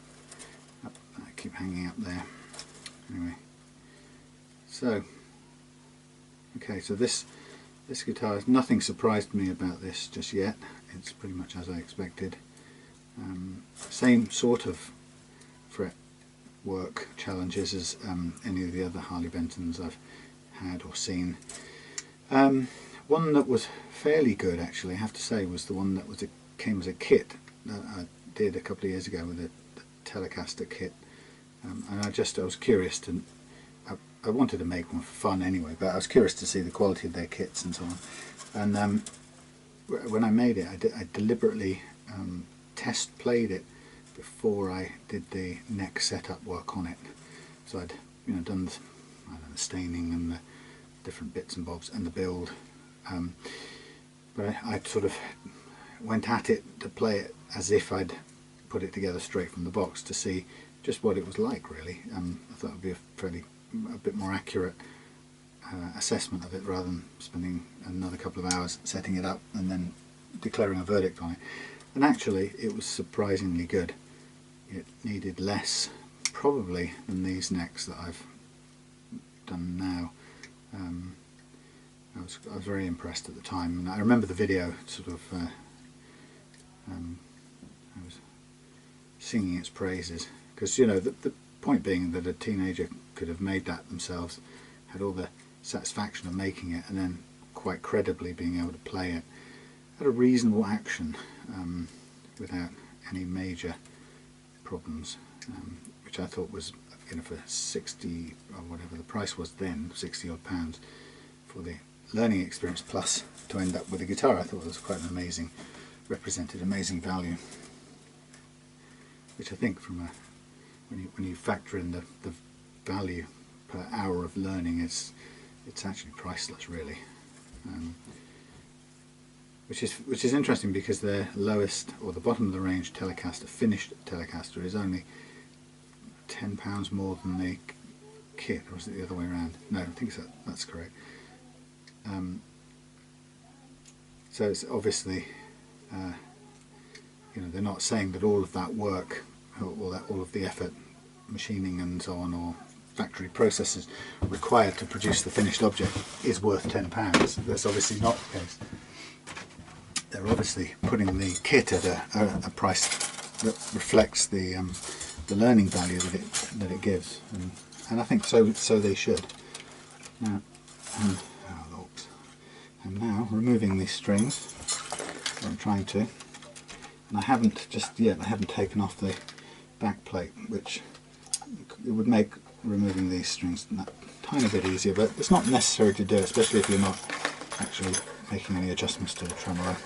I keep hanging up there. Anyway, so okay, so this guitar, nothing surprised me about this just yet. It's pretty much as I expected. Same sort of fret work challenges as any of the other Harley Bentons I've had or seen. One that was fairly good, actually, I have to say, was the one that came as a kit that I did a couple of years ago with the Telecaster kit. And I was curious to, I wanted to make one for fun anyway, but I was curious to see the quality of their kits and so on. And when I made it, I deliberately test played it before I did the neck setup work on it. So I'd done the staining and the different bits and bobs and the build, but I sort of went at it to play it as if I'd put it together straight from the box to see just what it was like, really. I thought it would be a bit more accurate assessment of it, rather than spending another couple of hours setting it up and then declaring a verdict on it. And actually it was surprisingly good. It needed less probably than these necks that I've done now. I was very impressed at the time, and I remember the video sort of I was singing its praises, because the point being that a teenager could have made that themselves, had all the satisfaction of making it, and then quite credibly being able to play it at a reasonable action without any major problems, which I thought was, for 60 or whatever the price was then, 60 odd pounds for the learning experience, plus to end up with a guitar, I thought it was quite an amazing, represented amazing value, which I think from when you factor in the value per hour of learning it's actually priceless, really. Which is interesting, because their lowest, or the bottom of the range Telecaster, finished Telecaster, is only £10 more than the kit, or is it the other way around? No, I think that's correct. So it's obviously, you know, they're not saying that all of that work, or all of the effort, machining and so on, or factory processes required to produce the finished object is worth £10. That's obviously not the case. They're obviously putting the kit at a price that reflects the learning value that it gives, and I think so they should. Now, I'm now removing these strings. I'm trying to, and I haven't taken off the back plate, which it would make removing these strings that tiny bit easier, but it's not necessary to do it, especially if you're not actually making any adjustments to the tremolo.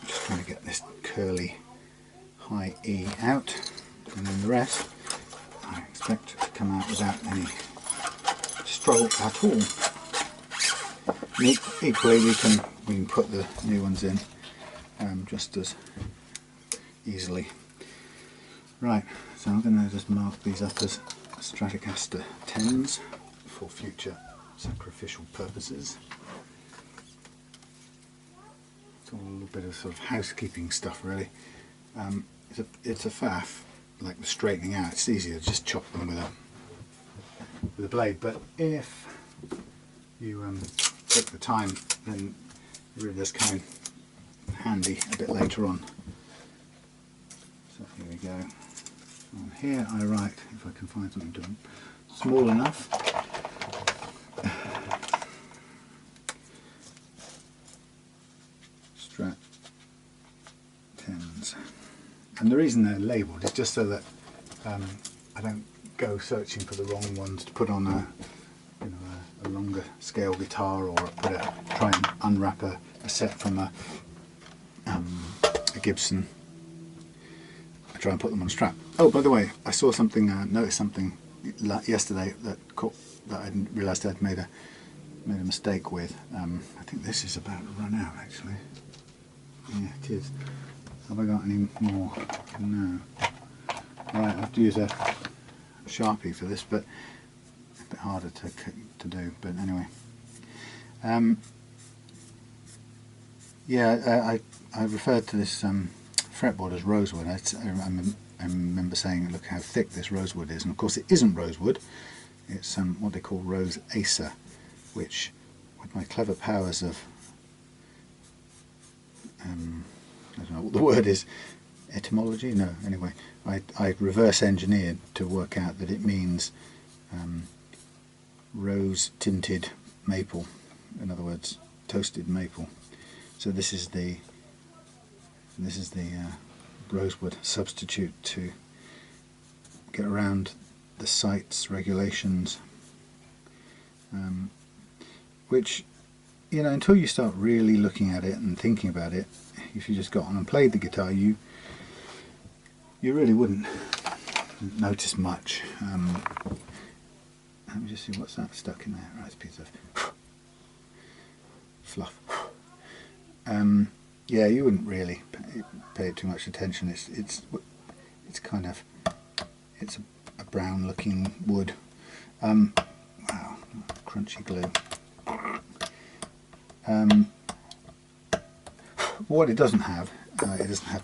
Just trying to get this curly high E out, and then the rest I expect it to come out without any struggle at all. And equally we can put the new ones in just as easily. Right, so I'm going to just mark these up as Stratocaster 10s for future sacrificial purposes. It's all a little bit of sort of housekeeping stuff, really. It's a faff, like the straightening out. It's easier to just chop them with a blade, but if you take the time, then it really does come in handy a bit later on. So here we go. On here I write, if I can find something to small enough. Strat 10s. And the reason they're labelled is just so that I don't go searching for the wrong ones to put on a longer scale guitar, or try and unwrap a set from a Gibson. I try and put them on a strap. Oh, by the way, I saw something, noticed something yesterday that I didn't realise I'd made a mistake with. I think this is about to run out, actually. Yeah, it is. Have I got any more? No. Right, I have to use a Sharpie for this, but it's a bit harder to do. But anyway, yeah, I referred to this fretboard as rosewood. I remember saying, look how thick this rosewood is, and of course it isn't rosewood. It's what they call rose acer, which, with my clever powers of I don't know what the word is, etymology? No, anyway, I reverse engineered to work out that it means rose tinted maple, in other words toasted maple. So this is the rosewood substitute to get around the site's regulations, which, you know, until you start really looking at it and thinking about it, if you just got on and played the guitar, you really wouldn't notice much. Let me just see what's that stuck in there. Right, it's a piece of fluff. Yeah, you wouldn't really pay it too much attention. It's kind of, it's a brown looking wood. Wow, crunchy glue. What it doesn't have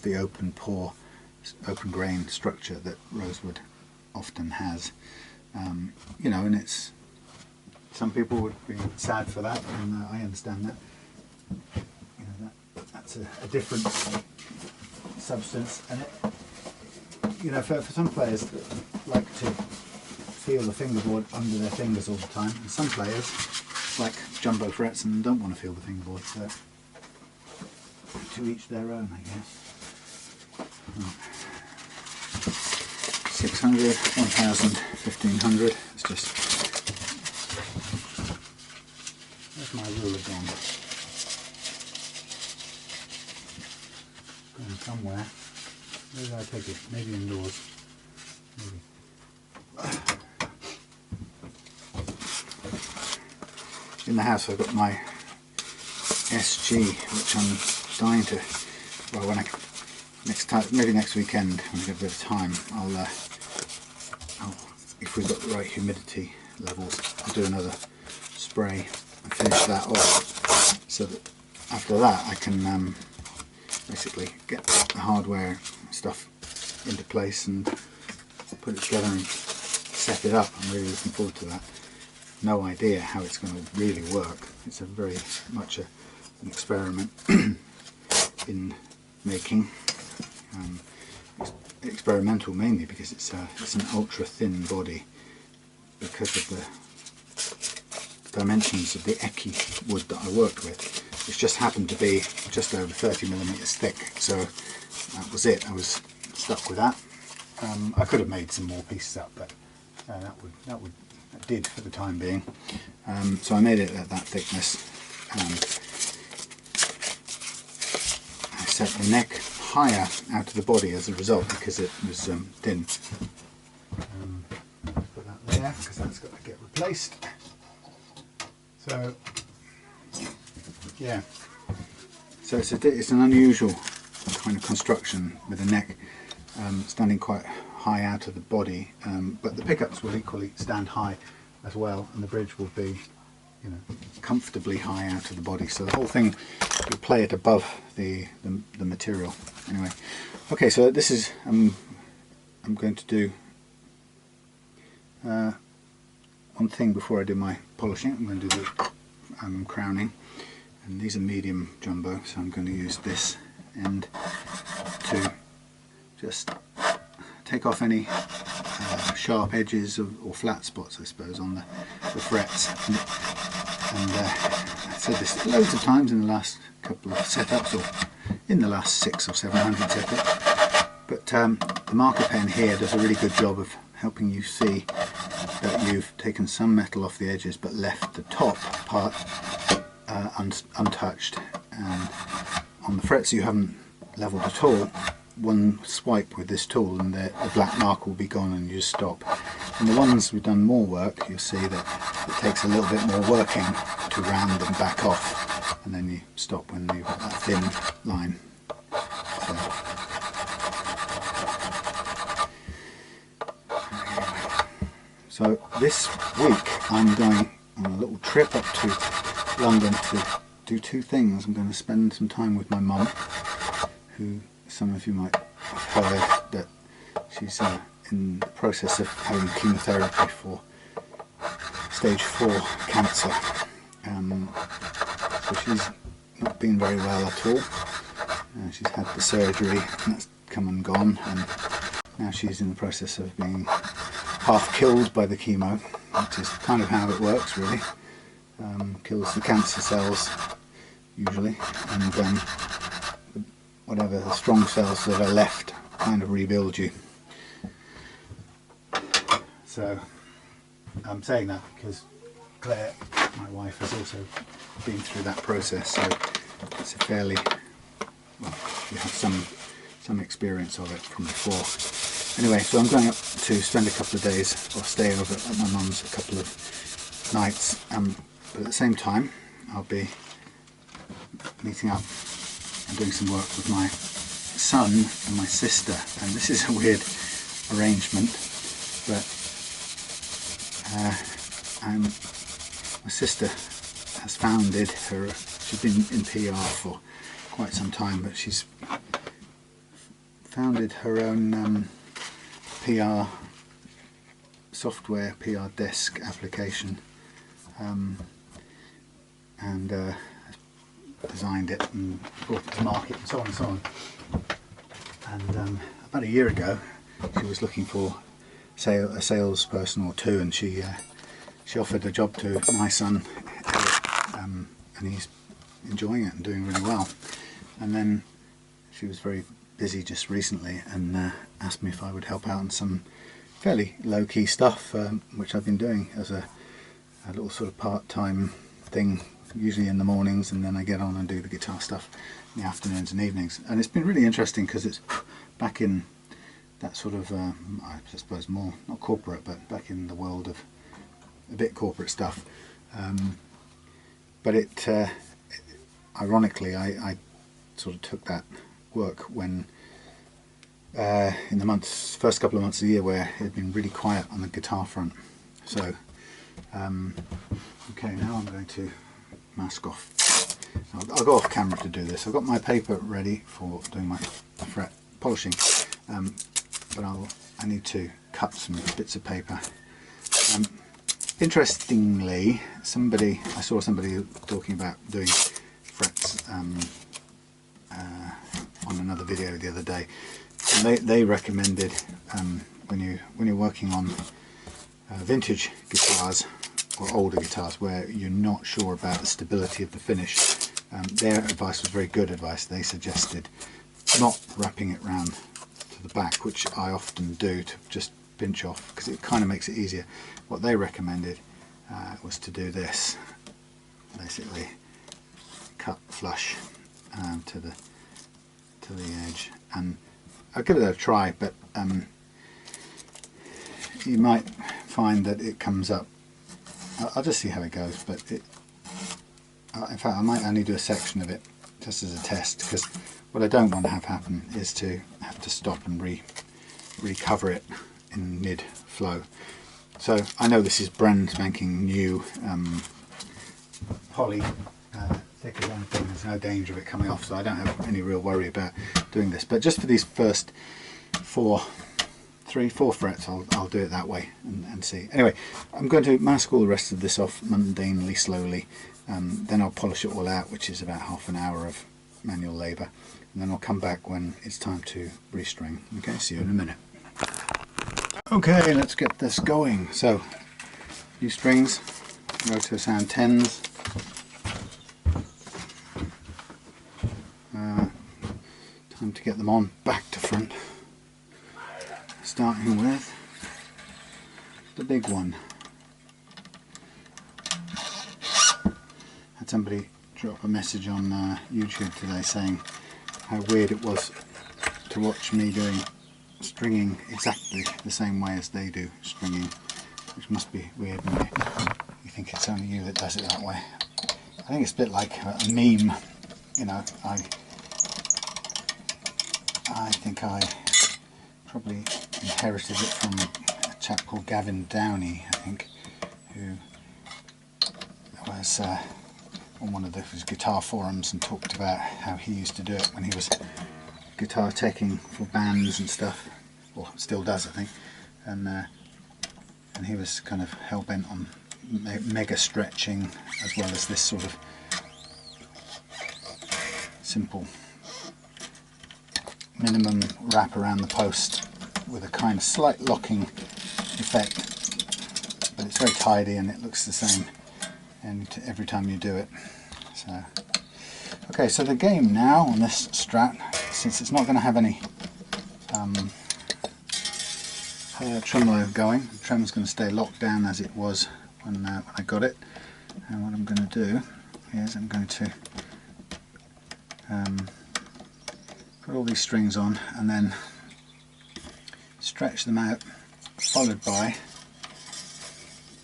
the open pore, open grain structure that rosewood often has. You know, and it's, some people would be sad for that, and I understand that. You know, that's a different substance, and it, you know, for some players that like to feel the fingerboard under their fingers all the time, and some players like jumbo frets and don't want to feel the fingerboard, so to each their own, I guess. Right. 600, 1000, 1500, it's just, where's my ruler gone? Going somewhere. Where did I take it? Maybe indoors. Maybe. in the house I've got my SG, which I'm dying to, well, when I next time, maybe next weekend when I get a bit of time, I'll if we've got the right humidity levels, I'll do another spray and finish that off, so that after that I can basically get the hardware stuff into place and put it together and set it up. I'm really looking forward to that. No idea how it's going to really work. It's a very much an experiment in making. Experimental mainly because it's an ultra thin body, because of the dimensions of the Eki wood that I worked with. It's just happened to be just over 30mm thick, so that was it. I was stuck with that. I could have made some more pieces up, but that did for the time being. So I made it at that thickness. I set the neck higher out of the body as a result because it was thin. Put that there because that's got to get replaced. So yeah, so it's an unusual kind of construction with the neck standing quite high out of the body, but the pickups will equally stand high as well, and the bridge will be, you know, comfortably high out of the body, so the whole thing will play it above the material. Anyway, okay, so this is I'm going to do one thing before I do my polishing. I'm going to do the crowning, and these are medium jumbo, so I'm going to use this end to just take off any sharp edges or flat spots, I suppose, on the frets. And I've said this loads of times in the last couple of setups, or in the last 600 or 700 setups, but the marker pen here does a really good job of helping you see that you've taken some metal off the edges but left the top part untouched, and on the frets you haven't leveled at all, one swipe with this tool and the black mark will be gone and you just stop. And the ones we've done more work, you'll see that it takes a little bit more working to round them back off, and then you stop when you've got that thin line. So this week I'm going on a little trip up to London to do two things. I'm going to spend some time with my mum, who some of you might have heard that she's in the process of having chemotherapy for stage 4 cancer. So she's not been very well at all. She's had the surgery and that's come and gone, and now she's in the process of being half killed by the chemo, which is kind of how it works really. Kills the cancer cells usually, and whatever the strong cells that are left kind of rebuild you. So I'm saying that because Claire, my wife, has also been through that process, so it's a fairly, well, you have some experience of it from before. Anyway, so I'm going up to spend a couple of days, or stay over at my mum's a couple of nights, but at the same time I'll be meeting up and doing some work with my son and my sister, and this is a weird arrangement, but my sister has founded her, she's been in PR for quite some time, but she's founded her own PR software, PR desk application, and designed it and brought it to market and so on and so on. And about a year ago she was looking for a salesperson or two, and she offered a job to my son Eric, and he's enjoying it and doing really well. And then she was very busy just recently and asked me if I would help out on some fairly low-key stuff, which I've been doing as a little sort of part-time thing, usually in the mornings, and then I get on and do the guitar stuff in the afternoons and evenings. And it's been really interesting because it's back in that sort of, I suppose more, not corporate, but back in the world of a bit corporate stuff. but ironically I sort of took that work when in the first couple of months of the year where it had been really quiet on the guitar front. So okay, now I'm going to mask off. I'll go off camera to do this. I've got my paper ready for doing my fret polishing, but I need to cut some bits of paper. Interestingly, I saw somebody talking about doing frets on another video the other day, and they recommended when you're working on vintage guitars or older guitars where you're not sure about the stability of the finish, their advice was very good advice. They suggested not wrapping it round to the back, which I often do to just pinch off because it kind of makes it easier. What they recommended was to do this, basically cut flush to the edge, and I'll give it a try, but you might find that it comes up. I'll just see how it goes, but in fact I might only do a section of it just as a test, because what I don't want to have happen is to have to stop and recover it in mid-flow. So I know this is brand spanking new poly, thick as anything. There's no danger of it coming off, so I don't have any real worry about doing this. But just for these first four frets, I'll do it that way and see. Anyway, I'm going to mask all the rest of this off mundanely, slowly. Then I'll polish it all out, which is about half an hour of manual labour. And then I'll come back when it's time to restring. Okay, see you in a minute. Okay, let's get this going. So, new strings, Roto Sound 10s. Time to get them on back to front. Starting with the big one. Had somebody drop a message on YouTube today saying how weird it was to watch me doing stringing exactly the same way as they do stringing, which must be weird when you think it's only you that does it that way. I think it's a bit like a meme, you know. I think I probably inherited it from a chap called Gavin Downey, I think, who was on one of those guitar forums and talked about how he used to do it when he was guitar teching for bands and stuff, or still does, I think, and he was kind of hell-bent on mega stretching as well as this sort of simple minimum wrap around the post with a kind of slight locking effect, but it's very tidy and it looks the same and every time you do it. So okay, so the game now on this Strat, since it's not going to have any tremolo going, the trem's going to stay locked down as it was when I got it. And what I'm going to do is I'm going to put all these strings on and then stretch them out, followed by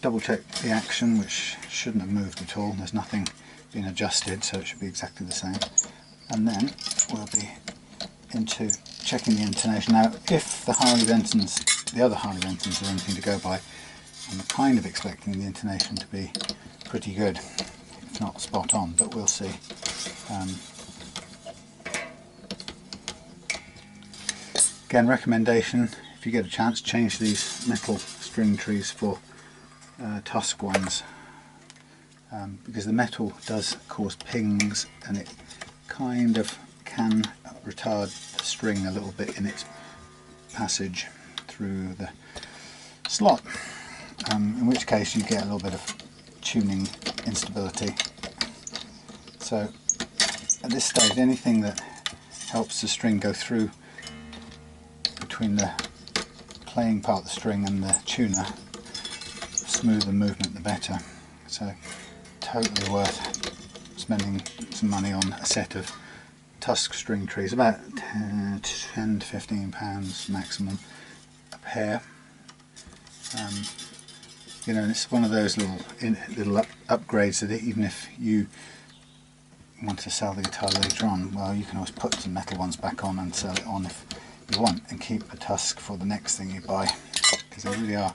double check the action, which shouldn't have moved at all. There's nothing being adjusted, so it should be exactly the same. And then we'll be into checking the intonation. Now, if the other Harley Bentons are anything to go by, I'm kind of expecting the intonation to be pretty good, if not spot on, but we'll see. Again, recommendation, if you get a chance, change these metal string trees for tusk ones, because the metal does cause pings and it kind of can retard the string a little bit in its passage through the slot, in which case you get a little bit of tuning instability. So at this stage, anything that helps the string go through between the playing part of the string and the tuner, smoother movement the better. So totally worth spending some money on a set of tusk string trees, about 10 to £15 maximum a pair. you know, it's one of those little upgrades that even if you want to sell the guitar later on, well, you can always put some metal ones back on and sell it on if you want, and keep a tusk for the next thing you buy, because they really are,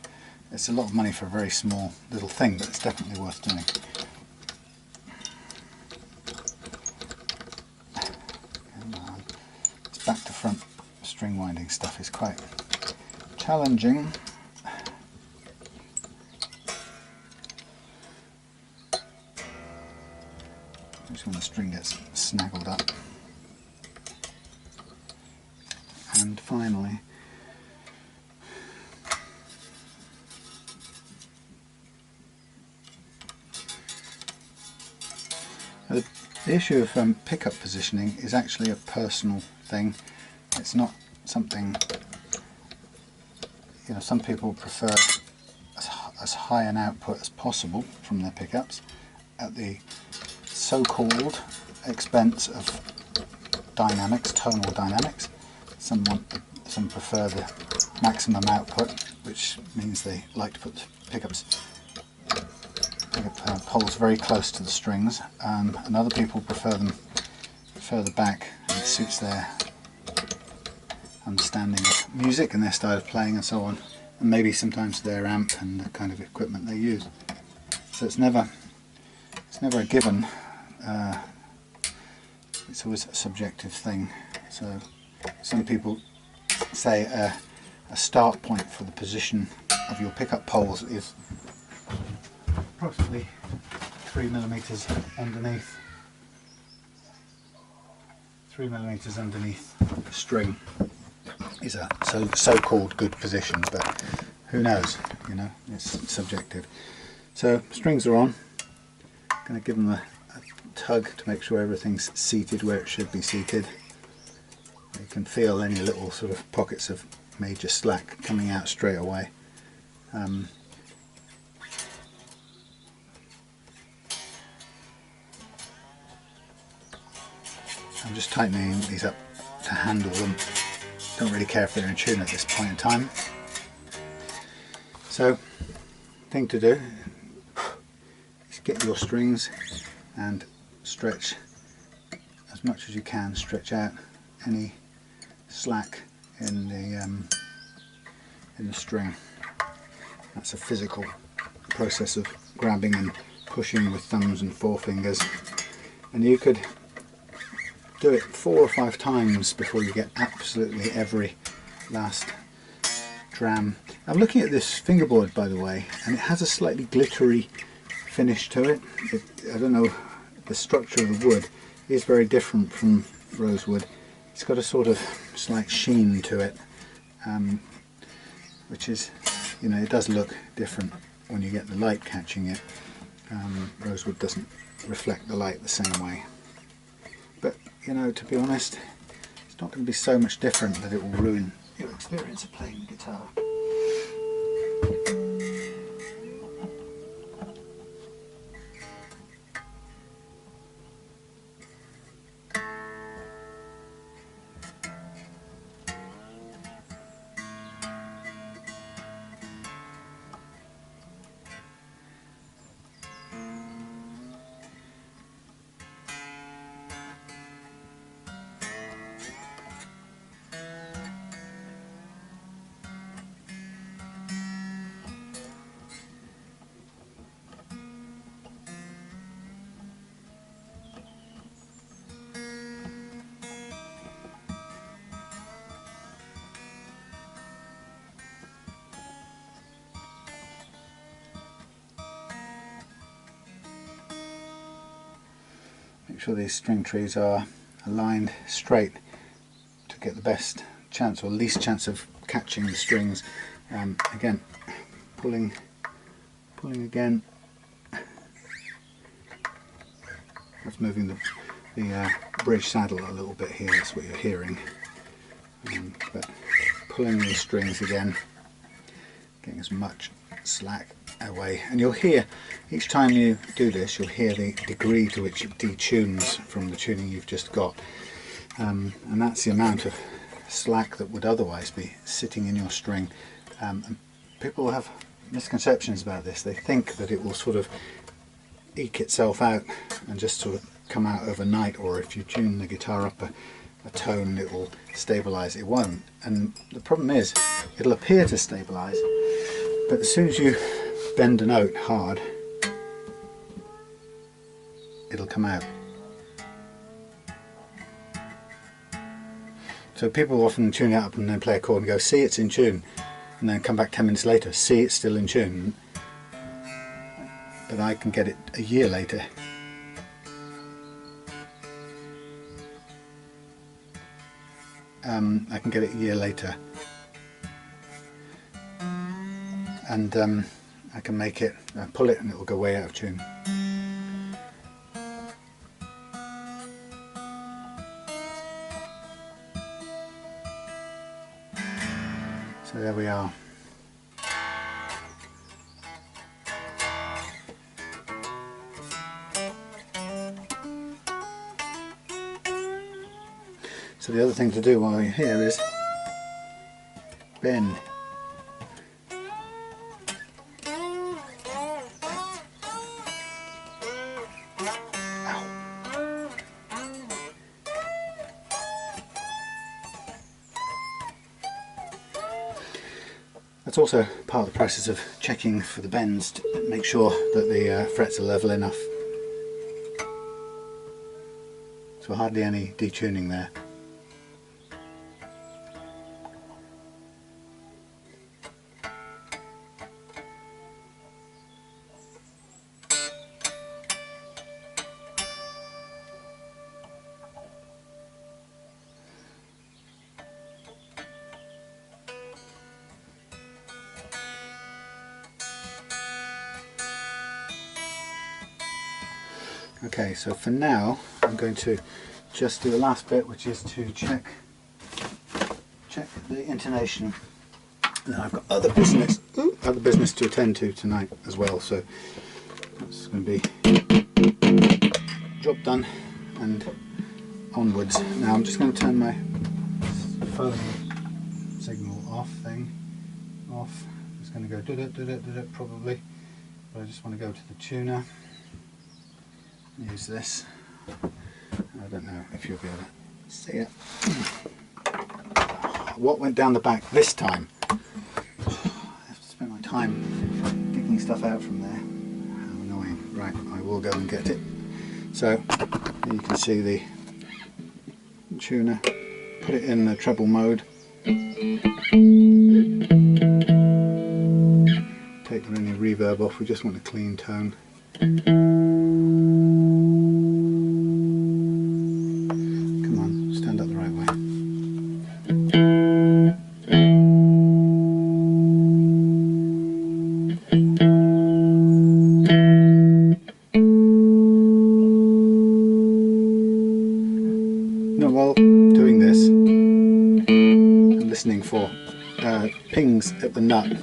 it's a lot of money for a very small little thing, but it's definitely worth doing. This back to front string winding stuff is quite challenging. Just when the string gets snaggled up. And finally, the issue of pickup positioning is actually a personal thing. It's not something, you know, some people prefer as high an output as possible from their pickups at the so-called expense of dynamics, tonal dynamics. Some prefer the maximum output, which means they like to put pickup poles very close to the strings, and other people prefer them further back, and it suits their understanding of music and their style of playing and so on, and maybe sometimes their amp and the kind of equipment they use. So it's never a given. It's always a subjective thing. So some people say a start point for the position of your pickup poles is approximately 3mm underneath. 3mm underneath the string is a so-called good position, but who knows? You know, it's subjective. So strings are on. Going to give them a tug to make sure everything's seated where it should be seated. You can feel any little sort of pockets of major slack coming out straight away. I'm just tightening these up to handle them. Don't really care if they're in tune at this point in time. So, thing to do is get your strings and stretch as much as you can, stretch out any slack in the string. That's a physical process of grabbing and pushing with thumbs and forefingers, and you could do it 4 or 5 times before you get absolutely every last dram. I'm looking at this fingerboard, by the way, and it has a slightly glittery finish to it. I don't know, the structure of the wood is very different from rosewood. It's got a sort of slight sheen to it, which is, you know, it does look different when you get the light catching it. Rosewood doesn't reflect the light the same way. But, you know, to be honest, it's not going to be so much different that it will ruin your experience of playing the guitar. Make sure these string trees are aligned straight to get the best chance or least chance of catching the strings. Again, pulling again. That's moving the bridge saddle a little bit here, that's what you're hearing. But pulling the strings again, getting as much slack away, and you'll hear each time you do this, you'll hear the degree to which it detunes from the tuning you've just got, and that's the amount of slack that would otherwise be sitting in your string. And people have misconceptions about this. They think that it will sort of eke itself out and just sort of come out overnight, or if you tune the guitar up a tone it will stabilize. It won't, and the problem is it'll appear to stabilize, but as soon as you bend a note hard it'll come out. So people often tune it up and then play a chord and go, see, it's in tune, and then come back 10 minutes later, see, it's still in tune. But I can get it a year later. I can get it a year later, and I can make it, pull it and it will go way out of tune. So there we are. So the other thing to do while you're here is bend. Ow. That's also part of the process of checking for the bends to make sure that the frets are level enough. So hardly any detuning there. Okay, so for now I'm going to just do the last bit, which is to check the intonation. And I've got other business to attend to tonight as well, so that's going to be job done and onwards. Now I'm just going to turn my phone signal off. It's going to go do probably, but I just want to go to the tuner. Use this. I don't know if you'll be able to see it. What went down the back this time? I have to spend my time picking stuff out from there. How annoying. Right, I will go and get it. So you can see the tuner. Put it in the treble mode. Take any reverb off. We just want a clean tone. While doing this, I'm listening for pings at the nut.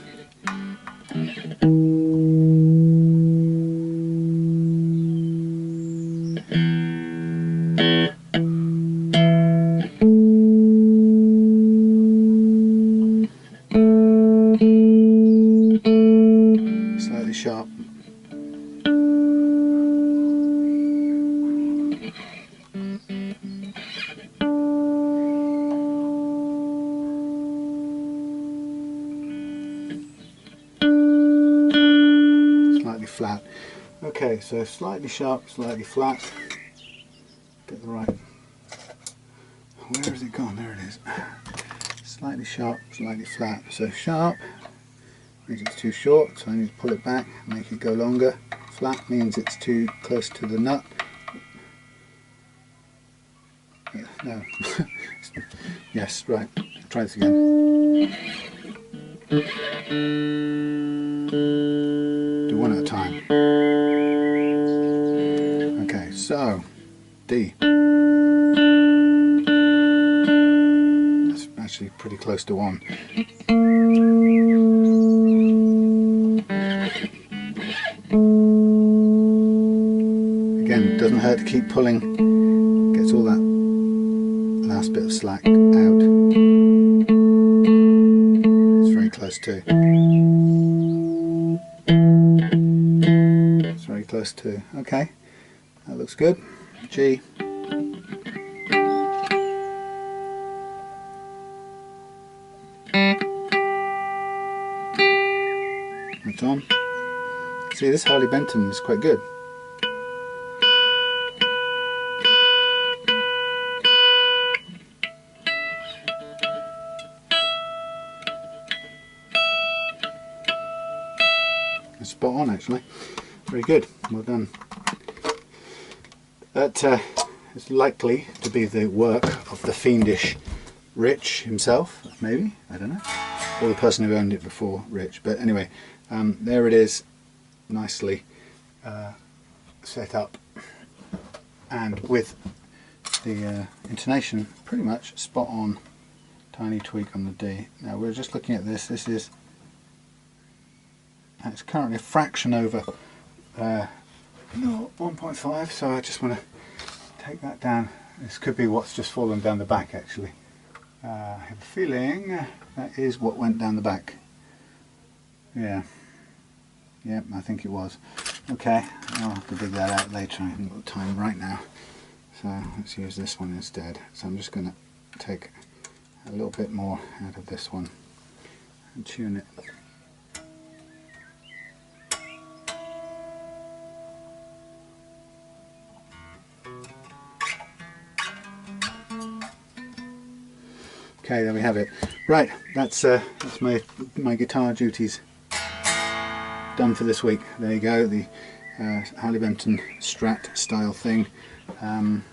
Slightly sharp. Flat. Okay, so slightly sharp, slightly flat. Get the right. Where has it gone? There it is. Slightly sharp, slightly flat. So sharp means it's too short, so I need to pull it back, make it go longer. Flat means it's too close to the nut. No. Yes, right. Try this again. Do one at a time. Okay, so D. That's actually pretty close to 1. Again, doesn't hurt to keep pulling. Gets all that last bit of slack out. It's very close too. close to. Okay, that looks good. G. That's on. See, this Harley Benton is quite good. It's spot on, actually. Very good. Well done. That is likely to be the work of the fiendish Rich himself, maybe, I don't know, or the person who owned it before Rich. But anyway, there it is, nicely set up, and with the intonation pretty much spot on. Tiny tweak on the D. Now we're just looking at this. This is, it's currently a fraction over 1.5, so I just want to take that down. This could be what's just fallen down the back, actually. I have a feeling that is what went down the back. Yeah, I think it was. Okay, I'll have to dig that out later. I haven't got time right now, so let's use this one instead. So I'm just going to take a little bit more out of this one and tune it. Okay, there we have it. Right, that's my guitar duties done for this week. There you go, the Harley Benton Strat style thing. Let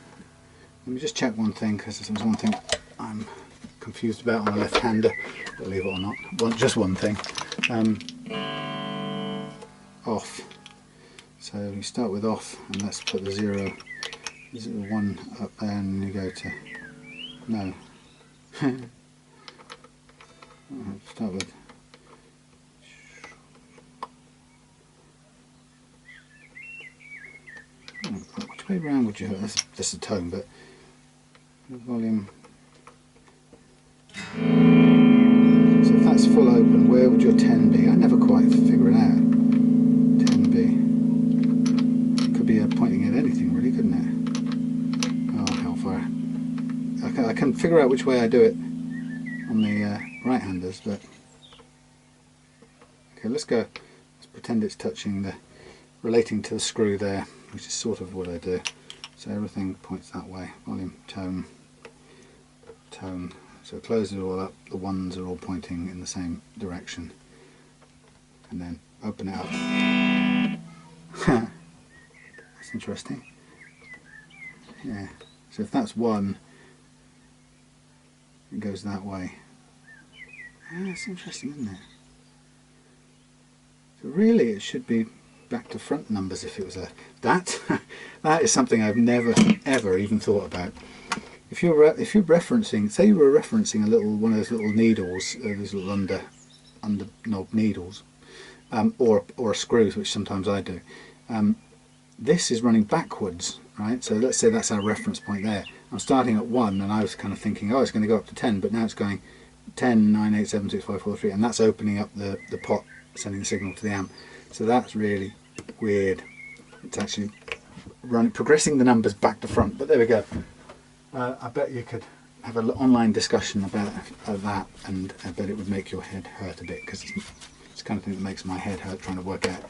me just check one thing, because there's one thing I'm confused about on a left-hander, believe it or not. Just one thing. Off. So you start with off, and let's put the 0, 1 up there, and you go to no. Start with which way round would you have? That's just a tone, but volume. So if that's full open, where would your 10 be? I never quite figure it out. 10 be. It could be pointing at anything, really, couldn't it? Oh, hellfire. I can figure out which way I do it on the right-handers, but okay, let's go. Let's pretend it's touching the, relating to the screw there, which is sort of what I do. So everything points that way. Volume, tone, tone. So close it all up. The ones are all pointing in the same direction, and then open it up. That's interesting. Yeah. So if that's 1. It goes that way. Yeah, it's interesting, isn't it? So really it should be back to front numbers if it was a... That is something I've never ever even thought about. If you're referencing, say you were referencing one of those little needles, those little under knob needles, or screws, which sometimes I do. This is running backwards, right? So let's say that's our reference point there. I'm starting at 1, and I was kind of thinking, oh, it's going to go up to 10, but now it's going 10, 9, 8, 7, 6, 5, 4, 3, and that's opening up the pot, sending the signal to the amp. So that's really weird. It's actually progressing the numbers back to front, but there we go. I bet you could have an online discussion about that, and I bet it would make your head hurt a bit, because it's the kind of thing that makes my head hurt, trying to work out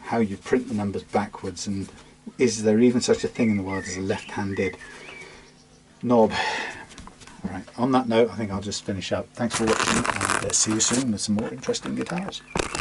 how you print the numbers backwards, and is there even such a thing in the world as a left-handed knob. Alright, on that note, I think I'll just finish up. Thanks for watching, and see you soon with some more interesting guitars.